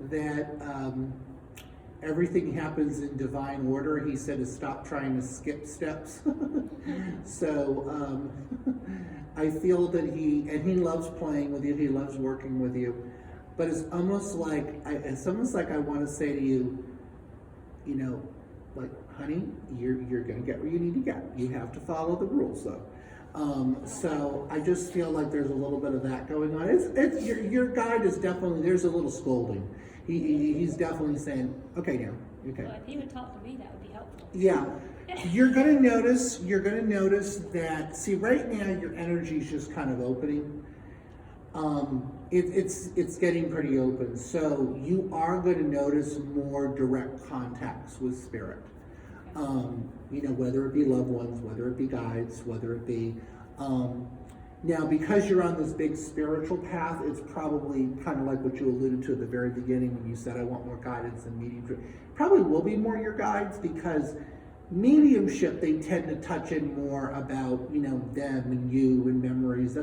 that everything happens in divine order. He said to stop trying to skip steps. So I feel that he loves playing with you. He loves working with you, but it's almost like I want to say to you, you know, like, honey, you're going to get where you need to get. You have to follow the rules, though. So I just feel like there's a little bit of that going on. Your guide is definitely, there's a little scolding. He's definitely saying, okay, now, okay. Well, if he would talk to me, that would be helpful. Yeah. You're going to notice that, see, right now your energy is just kind of opening. It's getting pretty open. So you are going to notice more direct contacts with spirit. You know, whether it be loved ones, whether it be guides, whether it be, now because you're on this big spiritual path, it's probably kind of like what you alluded to at the very beginning when you said, I want more guidance and mediumship. Probably will be more your guides, because mediumship, they tend to touch in more about, you know, them and you and memories.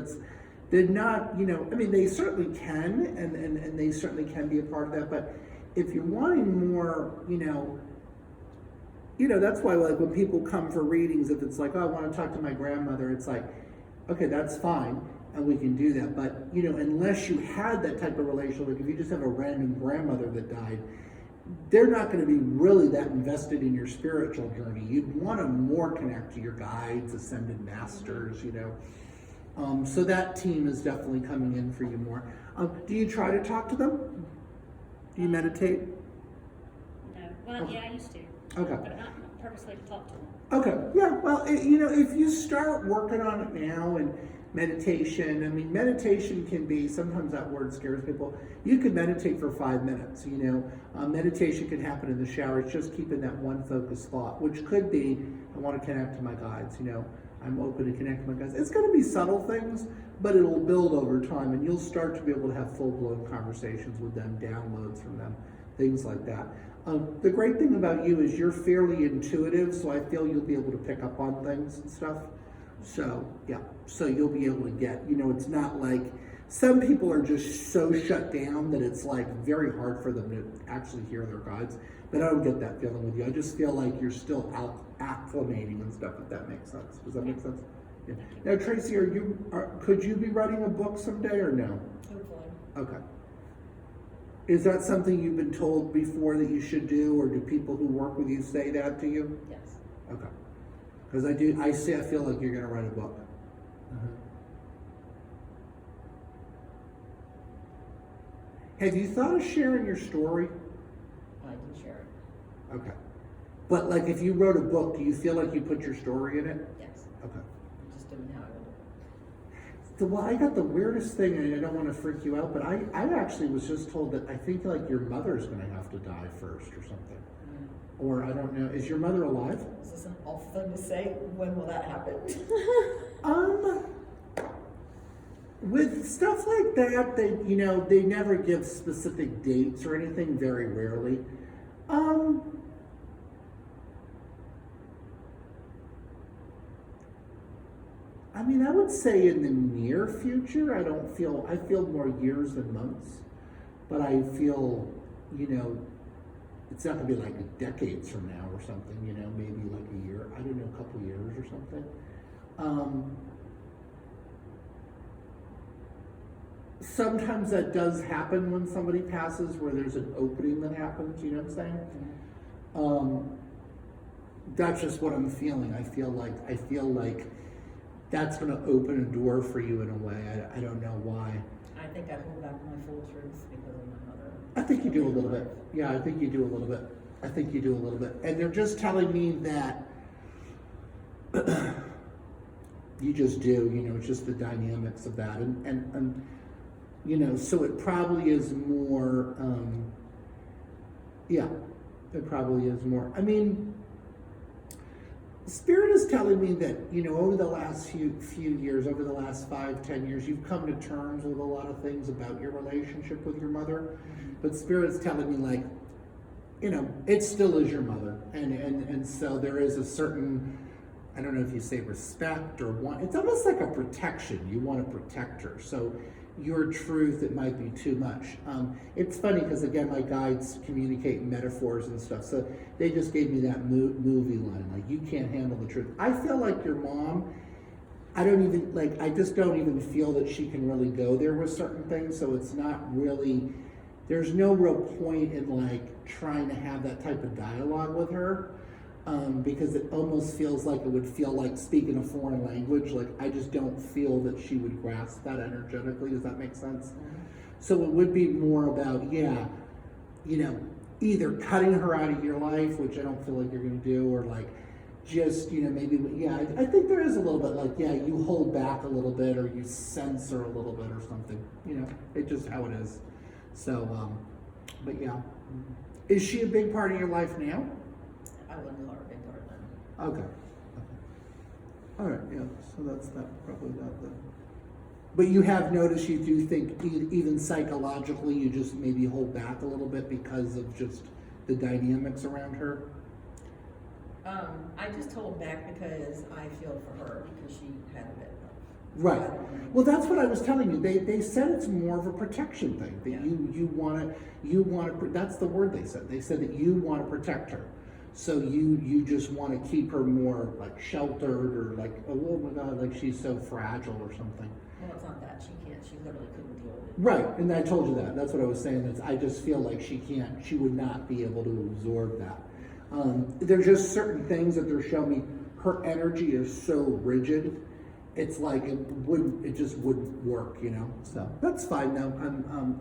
They're not, you know, I mean, they certainly can, and they certainly can be a part of that, but if you're wanting more, you know, you know, that's why like when people come for readings, if it's like, oh, I want to talk to my grandmother, it's like, okay, that's fine, and we can do that. But, you know, unless you had that type of relationship, like if you just have a random grandmother that died, they're not going to be really that invested in your spiritual journey. You'd want to more connect to your guides, ascended masters, you know. So that team is definitely coming in for you more. Do you try to talk to them? Do you meditate? No. Well, Okay. yeah, I used to. Okay. But not purposely to talk to them. Okay, yeah, well, you know, if you start working on it now and meditation, I mean, meditation can be, sometimes that word scares people. You could meditate for 5 minutes, you know. Meditation can happen in the shower. It's just keeping that one focused thought, which could be, I want to connect to my guides, you know. I'm open to connect to my guides. It's going to be subtle things, but it'll build over time, and you'll start to be able to have full-blown conversations with them, downloads from them, things like that. The great thing about you is you're fairly intuitive, so I feel you'll be able to pick up on things and stuff. So, yeah, so you'll be able to get, you know, it's not like, some people are just so shut down that it's like very hard for them to actually hear their guides. But I don't get that feeling with you. I just feel like you're still acclimating and stuff, if that makes sense. Does that make sense? Yeah. Now, Tracy, could you be writing a book someday or no? Hopefully. Okay. Is that something you've been told before that you should do, or do people who work with you say that to you? Yes. Okay. Because I feel like you're going to write a book. Have you thought of sharing your story? I can share it. Okay. But like if you wrote a book, do you feel like you put your story in it? Yes. Okay. I just didn't know how I would do it. So, well, I got the weirdest thing, and I don't want to freak you out, but I actually was just told that I think like your mother's going to have to die first or something. Or I don't know. Is your mother alive? Is this an awful thing to say? When will that happen? With stuff like that, they never give specific dates or anything, very rarely. I mean, I would say in the near future. I feel more years than months, but I feel, it's not gonna be like decades from now or something, maybe like a year, I don't know, a couple years or something. Sometimes that does happen when somebody passes, where there's an opening that happens, you know what I'm saying? That's just what I'm feeling. I feel like that's going to open a door for you in a way. I don't know why. I think I hold back my full truth because of my mother. I think you do a little bit. Yeah, I think you do a little bit. And they're just telling me that you just do, it's just the dynamics of that. And so it probably is more, it probably is more. I mean, Spirit is telling me that, over the last few years, over the last 5-10 years, you've come to terms with a lot of things about your relationship with your mother. But Spirit's telling me, like, it still is your mother. And so there is a certain, I don't know if you say respect or want, it's almost like a protection. You want to protect her. So your truth, it might be too much. It's funny because, again, my guides communicate in metaphors and stuff. So they just gave me that movie line, like, you can't handle the truth. I feel like your mom, I just don't even feel that she can really go there with certain things. So it's not really, there's no real point in like trying to have that type of dialogue with her. Because it almost feels like it would feel like speaking a foreign language. Like, I just don't feel that she would grasp that energetically. Does that make sense? So it would be more about, either cutting her out of your life, which I don't feel like you're going to do, or like just, maybe, I think there is a little bit like, you hold back a little bit, or you censor a little bit or something. It's just how it is. So, but yeah. Is she a big part of your life now? I wouldn't call her a big part then. Okay. All right, yeah, so that's probably that then. But you have noticed, you do think even psychologically you just maybe hold back a little bit because of just the dynamics around her? I just hold back because I feel for her because she had a bit of. Right. Well, that's what I was telling you. They said it's more of a protection thing. That you want to, that's the word they said. They said that you want to protect her. So you just want to keep her more like sheltered or like, oh my God, like she's so fragile or something. Well, it's not that, she literally couldn't deal with it. Right, and I told you that. That's what I was saying. That's, I just feel like she would not be able to absorb that. There's just certain things that they're showing me. Her energy is so rigid. It's like it just wouldn't work, you know. So that's fine though.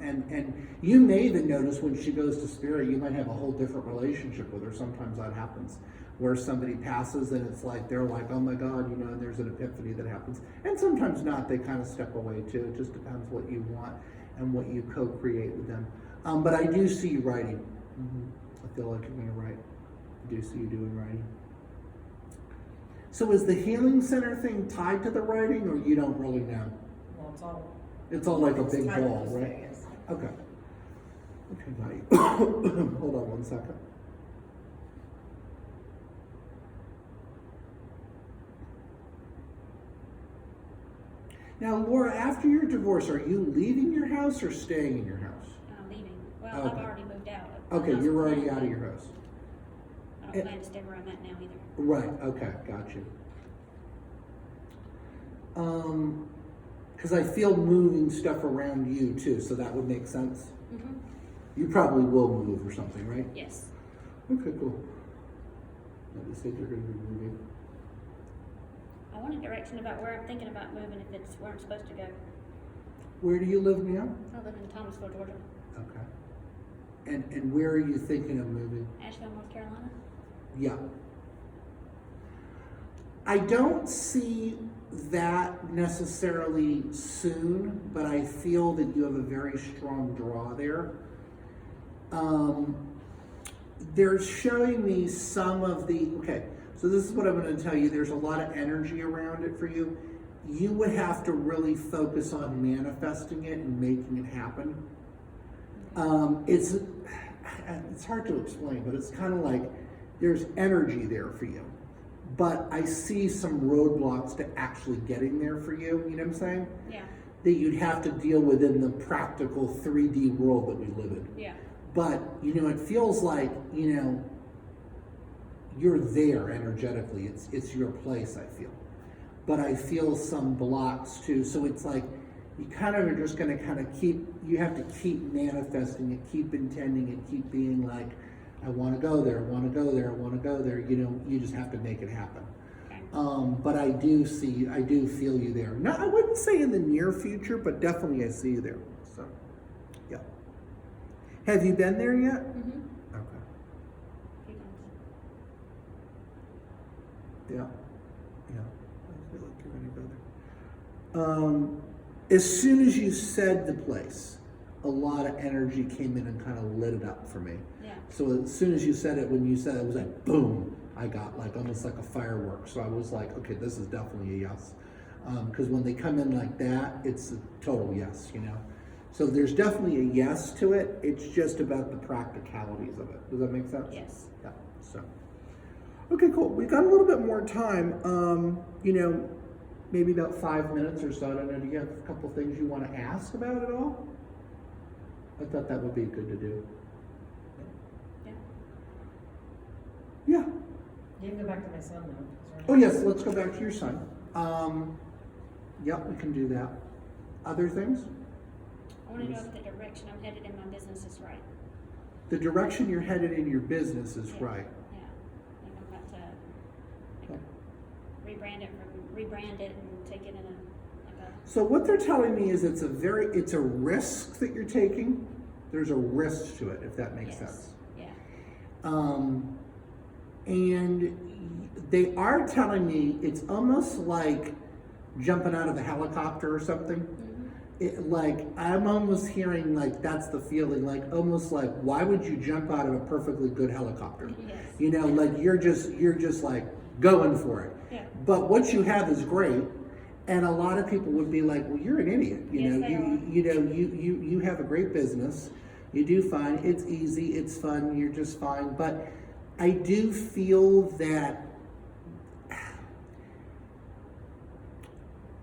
And you may even notice when she goes to spirit, you might have a whole different relationship with her. Sometimes that happens, where somebody passes and it's like they're like, oh my God, you know, and there's an epiphany that happens. And sometimes not. They kind of step away too. It just depends what you want and what you co-create with them. But I do see you writing. I feel like you're going to write. I do see you doing writing. So is the healing center thing tied to the writing, or you don't really know? Well, It's all like a it's big tied to ball, those right? things. Okay. Okay, got you. Hold on one second. Now, Laura, after your divorce, are you leaving your house or staying in your house? Leaving. Well, Okay. I've already moved out. Okay, House you're is already planned, out of your house. I don't plan to stay where I'm at now either. Right, okay, got you. Because I feel moving stuff around you too, so that would make sense. Mm-hmm. You probably will move or something, right? Yes. Okay, cool. Let me see if you're going to be moving. I want a direction about where I'm thinking about moving, if it's where I'm supposed to go. Where do you live now? I live in Thomasville, Georgia. Okay. And where are you thinking of moving? Asheville, North Carolina. Yeah. I don't see that necessarily soon, but I feel that you have a very strong draw there. They're showing me some of the, okay, so this is what I'm going to tell you. There's a lot of energy around it for you. You would have to really focus on manifesting it and making it happen. It's hard to explain, but it's kind of like there's energy there for you. But I see some roadblocks to actually getting there for you, you know what I'm saying? Yeah. That you'd have to deal with in the practical 3D world that we live in. Yeah. But, you know, it feels like, you know, you're there energetically. It's your place, I feel. But I feel some blocks too. So it's like you kind of are just going to kind of you have to keep manifesting it, keep intending it, keep being like, I want to go there, I want to go there, I want to go there. You know, you just have to make it happen. Okay. But I do feel you there. No, I wouldn't say in the near future, but definitely I see you there. So, yeah. Have you been there yet? Mm-hmm. Okay. Few times. Yeah. Yeah. I feel like you're going to go there. As soon as you said the place, a lot of energy came in and kind of lit it up for me. Yeah. So as soon as you said it, when you said it, it was like boom. I got like almost like a firework. So I was like, okay, this is definitely a yes. Because when they come in like that, it's a total yes, you know. So there's definitely a yes to it. It's just about the practicalities of it. Does that make sense? Yes. Yeah. So, okay, cool. We got a little bit more time. You know, maybe about 5 minutes or so. I don't know. Do you have a couple things you want to ask about it all? I thought that would be good to do. Yeah. Yeah. You can go back to my son though. Oh yes, let's go back to your son. Yeah, we can do that. Other things? I want to know if the direction I'm headed in my business is right. The direction you're headed in your business is Yeah. right. Yeah. I think I'm about to Okay. rebrand it and take it in a So what they're telling me is it's a risk that you're taking. There's a risk to it, if that makes yes. sense. Yeah. And they are telling me it's almost like jumping out of a helicopter or something. Mm-hmm. I'm almost hearing like that's the feeling, like almost like why would you jump out of a perfectly good helicopter? Yes. You know, like you're just like going for it. Yeah. But what you have is great, and a lot of people would be like, well, you're an idiot. You Yes, know, they are. you know, you have a great business. You do fine. It's easy. It's fun. You're just fine. But I do feel that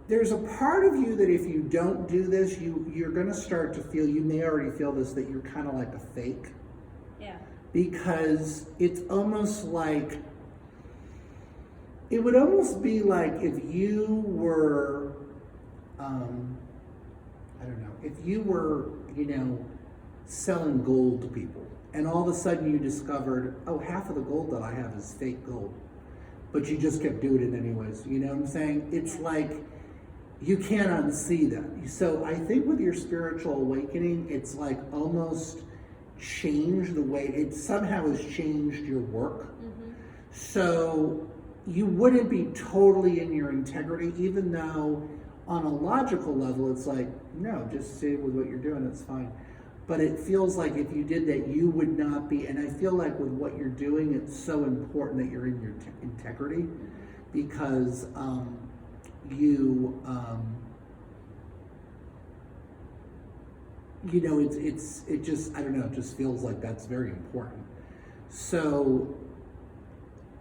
there's a part of you that if you don't do this, you're going to start to feel, you may already feel this, that you're kind of like a fake. Yeah. because it's almost like, it would almost be like if you were, I don't know, if you were, selling gold to people, and all of a sudden you discovered, oh, half of the gold that I have is fake gold, but you just kept doing it anyways. You know what I'm saying? It's like, you can't unsee that. So I think with your spiritual awakening, it's like almost changed the way, it somehow has changed your work. So you wouldn't be totally in your integrity, even though on a logical level, it's like, no, just stay with what you're doing, it's fine. But it feels like if you did that, you would not be, and I feel like with what you're doing, it's so important that you're in your integrity, because it just, I don't know, it just feels like that's very important. So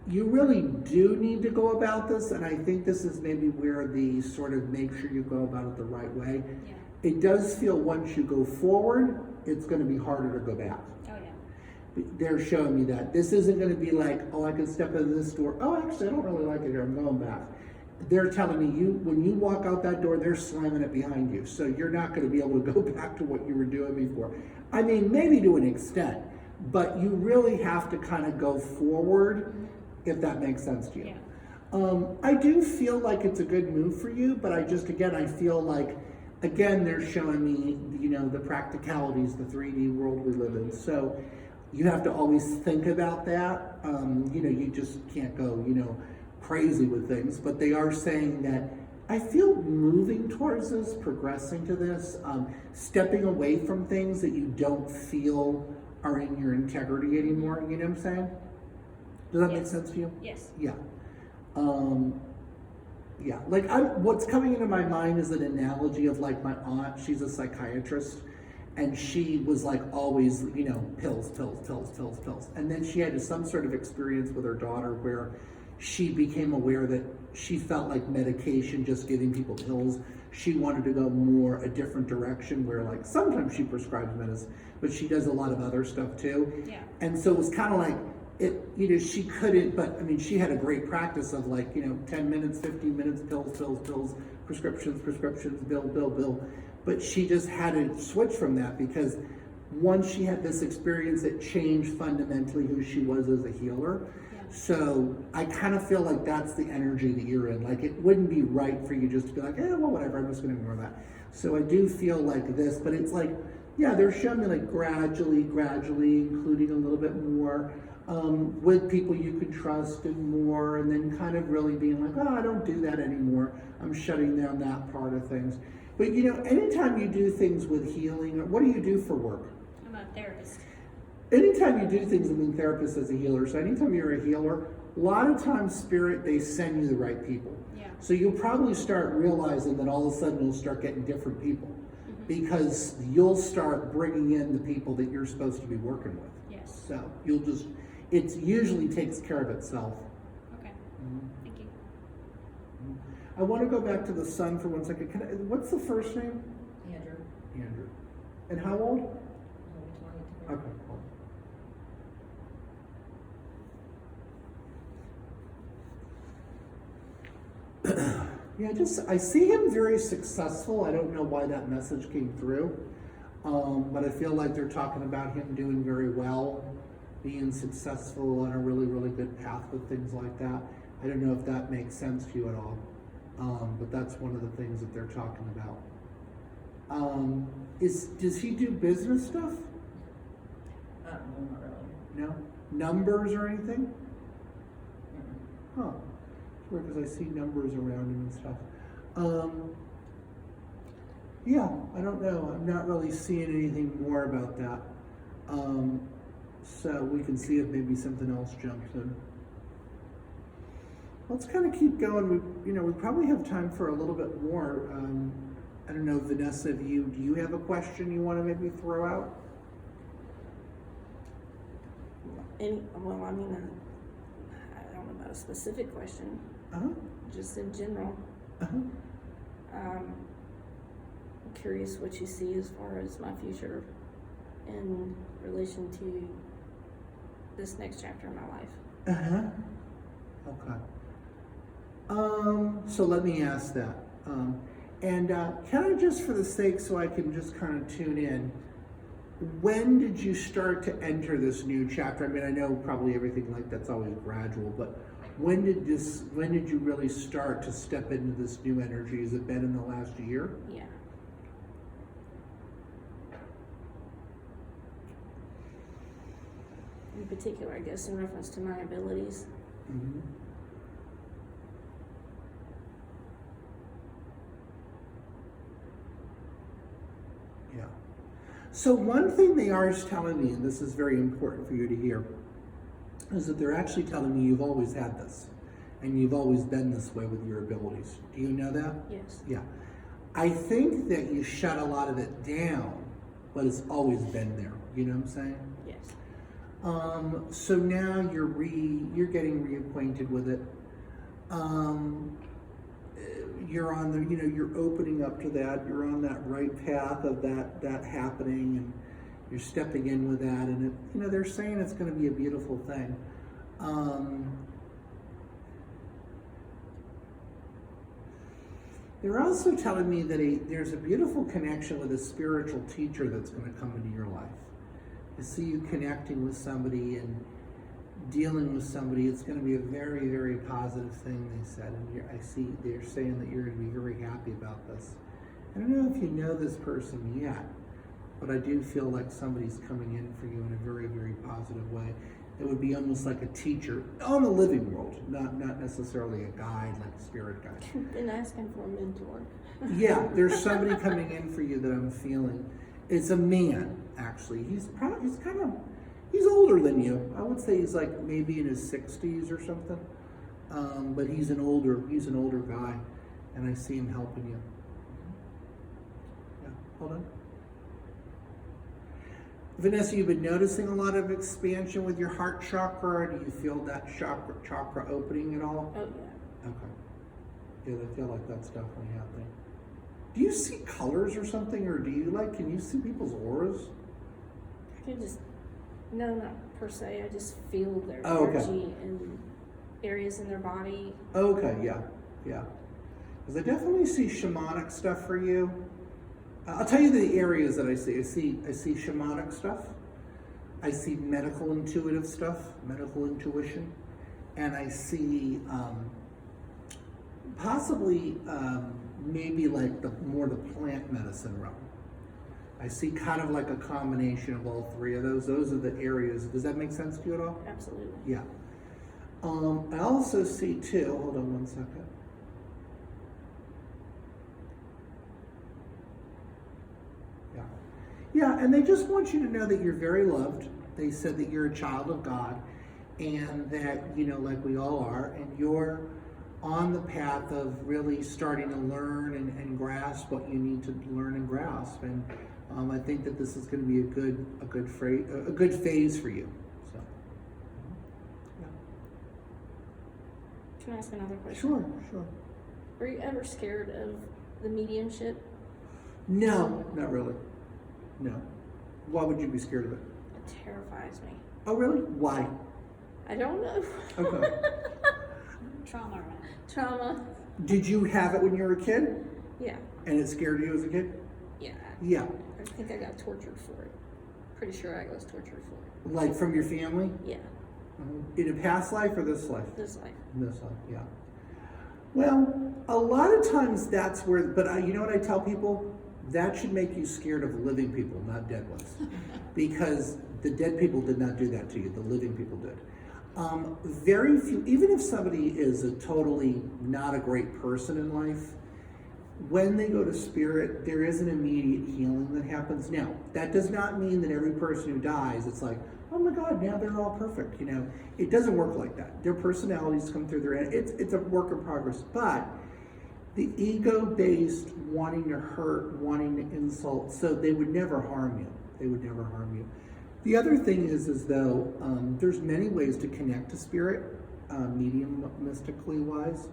you really do need to go about this, and I think this is maybe where the sort of make sure you go about it the right way. Yeah. It does feel once you go forward, it's going to be harder to go back. Oh, yeah. They're showing me that. This isn't going to be like, oh, I can step into this door. Oh, actually, I don't really like it here. I'm going back. They're telling me when you walk out that door, they're slamming it behind you. So you're not going to be able to go back to what you were doing before. I mean, maybe to an extent, but you really have to kind of go forward, if that makes sense to you. Yeah. I do feel like it's a good move for you, but I feel like, again, they're showing me, the practicalities, the 3D world we live in. So you have to always think about that. You just can't go, crazy with things, but they are saying that I feel moving towards this, progressing to this, stepping away from things that you don't feel are in your integrity anymore. You know what I'm saying? Does that make sense to you? Yes. Yeah. Yeah. Like what's coming into my mind is an analogy of like my aunt. She's a psychiatrist, and she was like always, pills, pills, pills, pills, pills. And then she had some sort of experience with her daughter where she became aware that she felt like medication, just giving people pills. She wanted to go more a different direction where like sometimes she prescribes medicine, but she does a lot of other stuff too. Yeah. And so it was kind of like, she couldn't, but I mean, she had a great practice of like, 10 minutes, 15 minutes, pills, pills, pills, prescriptions, bill. But she just had to switch from that because once she had this experience, it changed fundamentally who she was as a healer. So I kind of feel like that's the energy that you're in. Like it wouldn't be right for you just to be like, well, whatever, I'm just going to ignore that. So I do feel like this, but it's like, yeah, they're showing me like gradually, including a little bit more with people you could trust and more, and then kind of really being like, oh, I don't do that anymore. I'm shutting down that part of things. But anytime you do things with healing, what do you do for work? I'm a therapist. Anytime you do things, therapist as a healer, so anytime you're a healer, a lot of times spirit, they send you the right people. Yeah. So you'll probably start realizing that all of a sudden you'll start getting different people because you'll start bringing in the people that you're supposed to be working with. Yes. So it usually takes care of itself. Okay. Thank you. I want to go back to the son for 1 second. What's the first name? Andrew. And how old? He'll be 22. Okay, cool. Yeah, I see him very successful. I don't know why that message came through, but I feel like they're talking about him doing very well, being successful on a really, really good path with things like that. I don't know if that makes sense to you at all, but that's one of the things that they're talking about. Does he do business stuff? No, not really. No? Numbers or anything? Mm-mm. Huh. Because I see numbers around him and stuff. Yeah, I don't know. I'm not really seeing anything more about that. So we can see if maybe something else jumps in. Let's kind of keep going. We probably have time for a little bit more. I don't know, Vanessa, do you have a question you want to maybe throw out? I don't know about a specific question, Uh-huh. just in general. Uh-huh. I'm curious what you see as far as my future in relation to this next chapter in my life. Uh-huh. Okay. So let me ask that. And can I just, for the sake, so I can just kind of tune in, when did you start to enter this new chapter? I mean, I know probably everything like that's always gradual, but when did you really start to step into this new energy? Has it been in the last year? Yeah. In particular, I guess, in reference to my abilities. Mm-hmm. Yeah. So one thing they are telling me, and this is very important for you to hear, is that they're actually telling me you've always had this, and you've always been this way with your abilities. Do you know that? Yes. Yeah. I think that you shut a lot of it down, but it's always been there. You know what I'm saying? Yes. So now you're getting reacquainted with it. You're on the, you're opening up to that. You're on that right path of that happening, and you're stepping in with that. And they're saying it's going to be a beautiful thing. They're also telling me that there's a beautiful connection with a spiritual teacher that's going to come into your life. I see you connecting with somebody and dealing with somebody. It's going to be a very, very positive thing, they said. And I see they're saying that you're going to be very happy about this. I don't know if you know this person yet, but I do feel like somebody's coming in for you in a very, very positive way. It would be almost like a teacher on the living world, not necessarily a guide, like a spirit guide. Been asking for a mentor. Yeah, there's somebody coming in for you that I'm feeling. It's a man, actually. He's older than you. I would say he's like maybe in his 60s or something. But he's an older guy, and I see him helping you. Yeah, hold on. Vanessa, you've been noticing a lot of expansion with your heart chakra. Do you feel that chakra opening at all? Oh, yeah. Okay. Yeah, I feel like that's definitely happening. Do you see colors or something, or can you see people's auras? I can just, no, not per se. I just feel their Oh, okay. energy in areas in their body. Okay, yeah. Because I definitely see shamanic stuff for you. I'll tell you the areas that I see. I see shamanic stuff. I see medical intuitive stuff, medical intuition, and I see possibly maybe like the plant medicine realm. I see kind of like a combination of all three of those. Those are the areas. Does that make sense to you at all? Absolutely. Yeah. I also see too, hold on one second. Yeah, and they just want you to know that you're very loved. They said that you're a child of God, and that, like we all are, and you're on the path of really starting to learn and grasp what you need to learn and grasp. And I think that this is going to be a good phase for you. So, yeah. Can I ask another question? Sure. Were you ever scared of the mediumship? No, not really. No. Why would you be scared of it? It terrifies me. Oh, really? Why? I don't know. Okay. Trauma around. Trauma. Did you have it when you were a kid? Yeah. And it scared you as a kid? Yeah. Yeah. I think I got tortured for it. Pretty sure I was tortured for it. Like from your family? Yeah. In a past life or this life? This life. This life, yeah. Well, a lot of times that's where, but you know what I tell people? That should make you scared of living people, not dead ones. Because the dead people did not do that to you, the living people did. Very few, even if somebody is a totally not a great person in life, when they go to spirit, there is an immediate healing that happens. Now, that does not mean that every person who dies, it's like, oh my God, now they're all perfect. It doesn't work like that. Their personalities come through it's a work in progress. But the ego-based wanting to hurt, wanting to insult, so they would never harm you. They would never harm you. The other thing is though, there's many ways to connect to spirit, medium mystically wise.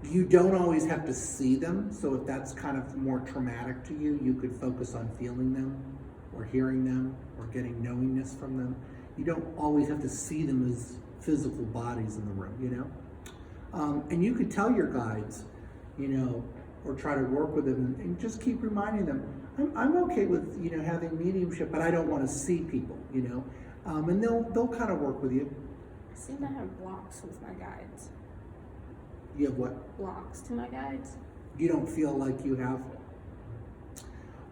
You don't always have to see them, so if that's kind of more traumatic to you, you could focus on feeling them or hearing them or getting knowingness from them. You don't always have to see them as physical bodies in the room, you know? And you could tell your guides, you know, or try to work with them and just keep reminding them, I'm okay with, you know, having mediumship, but I don't want to see people, you know? And they'll kind of work with you. I seem to have blocks with my guides. You have what? Blocks to my guides. You don't feel like you have?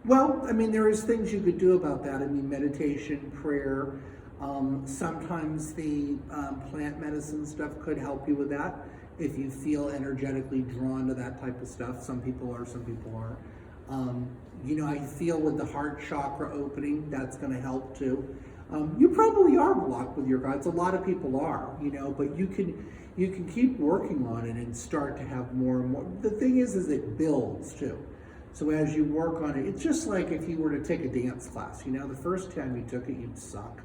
Well, I mean, there is things you could do about that. I mean, meditation, prayer, sometimes the plant medicine stuff could help you with that. If you feel energetically drawn to that type of stuff, some people are, some people aren't. You know, I feel with the heart chakra opening, that's going to help too. You probably are blocked with your guides. A lot of people are, you know, but you can keep working on it and start to have more and more. The thing is it builds too. So as you work on it, it's just like if you were to take a dance class, you know, the first time you took it, you'd suck.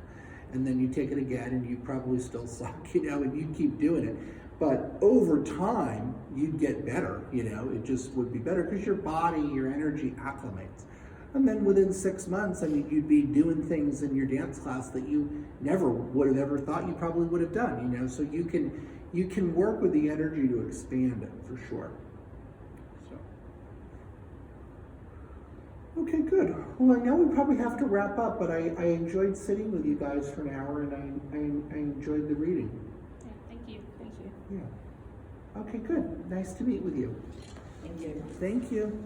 And then you take it again and you probably still suck, you know, and you keep doing it. But over time, you'd get better, you know, it just would be better because your body, your energy acclimates. And then within 6 months, I mean, you'd be doing things in your dance class that you never would have ever thought you probably would have done, you know, so you can work with the energy to expand it for sure. So. Okay, good. Well, I know we probably have to wrap up, but I enjoyed sitting with you guys for an hour and I enjoyed the reading. Yeah, thank you. Thank you. Yeah. Okay, good. Nice to meet with you. Thank you. Thank you.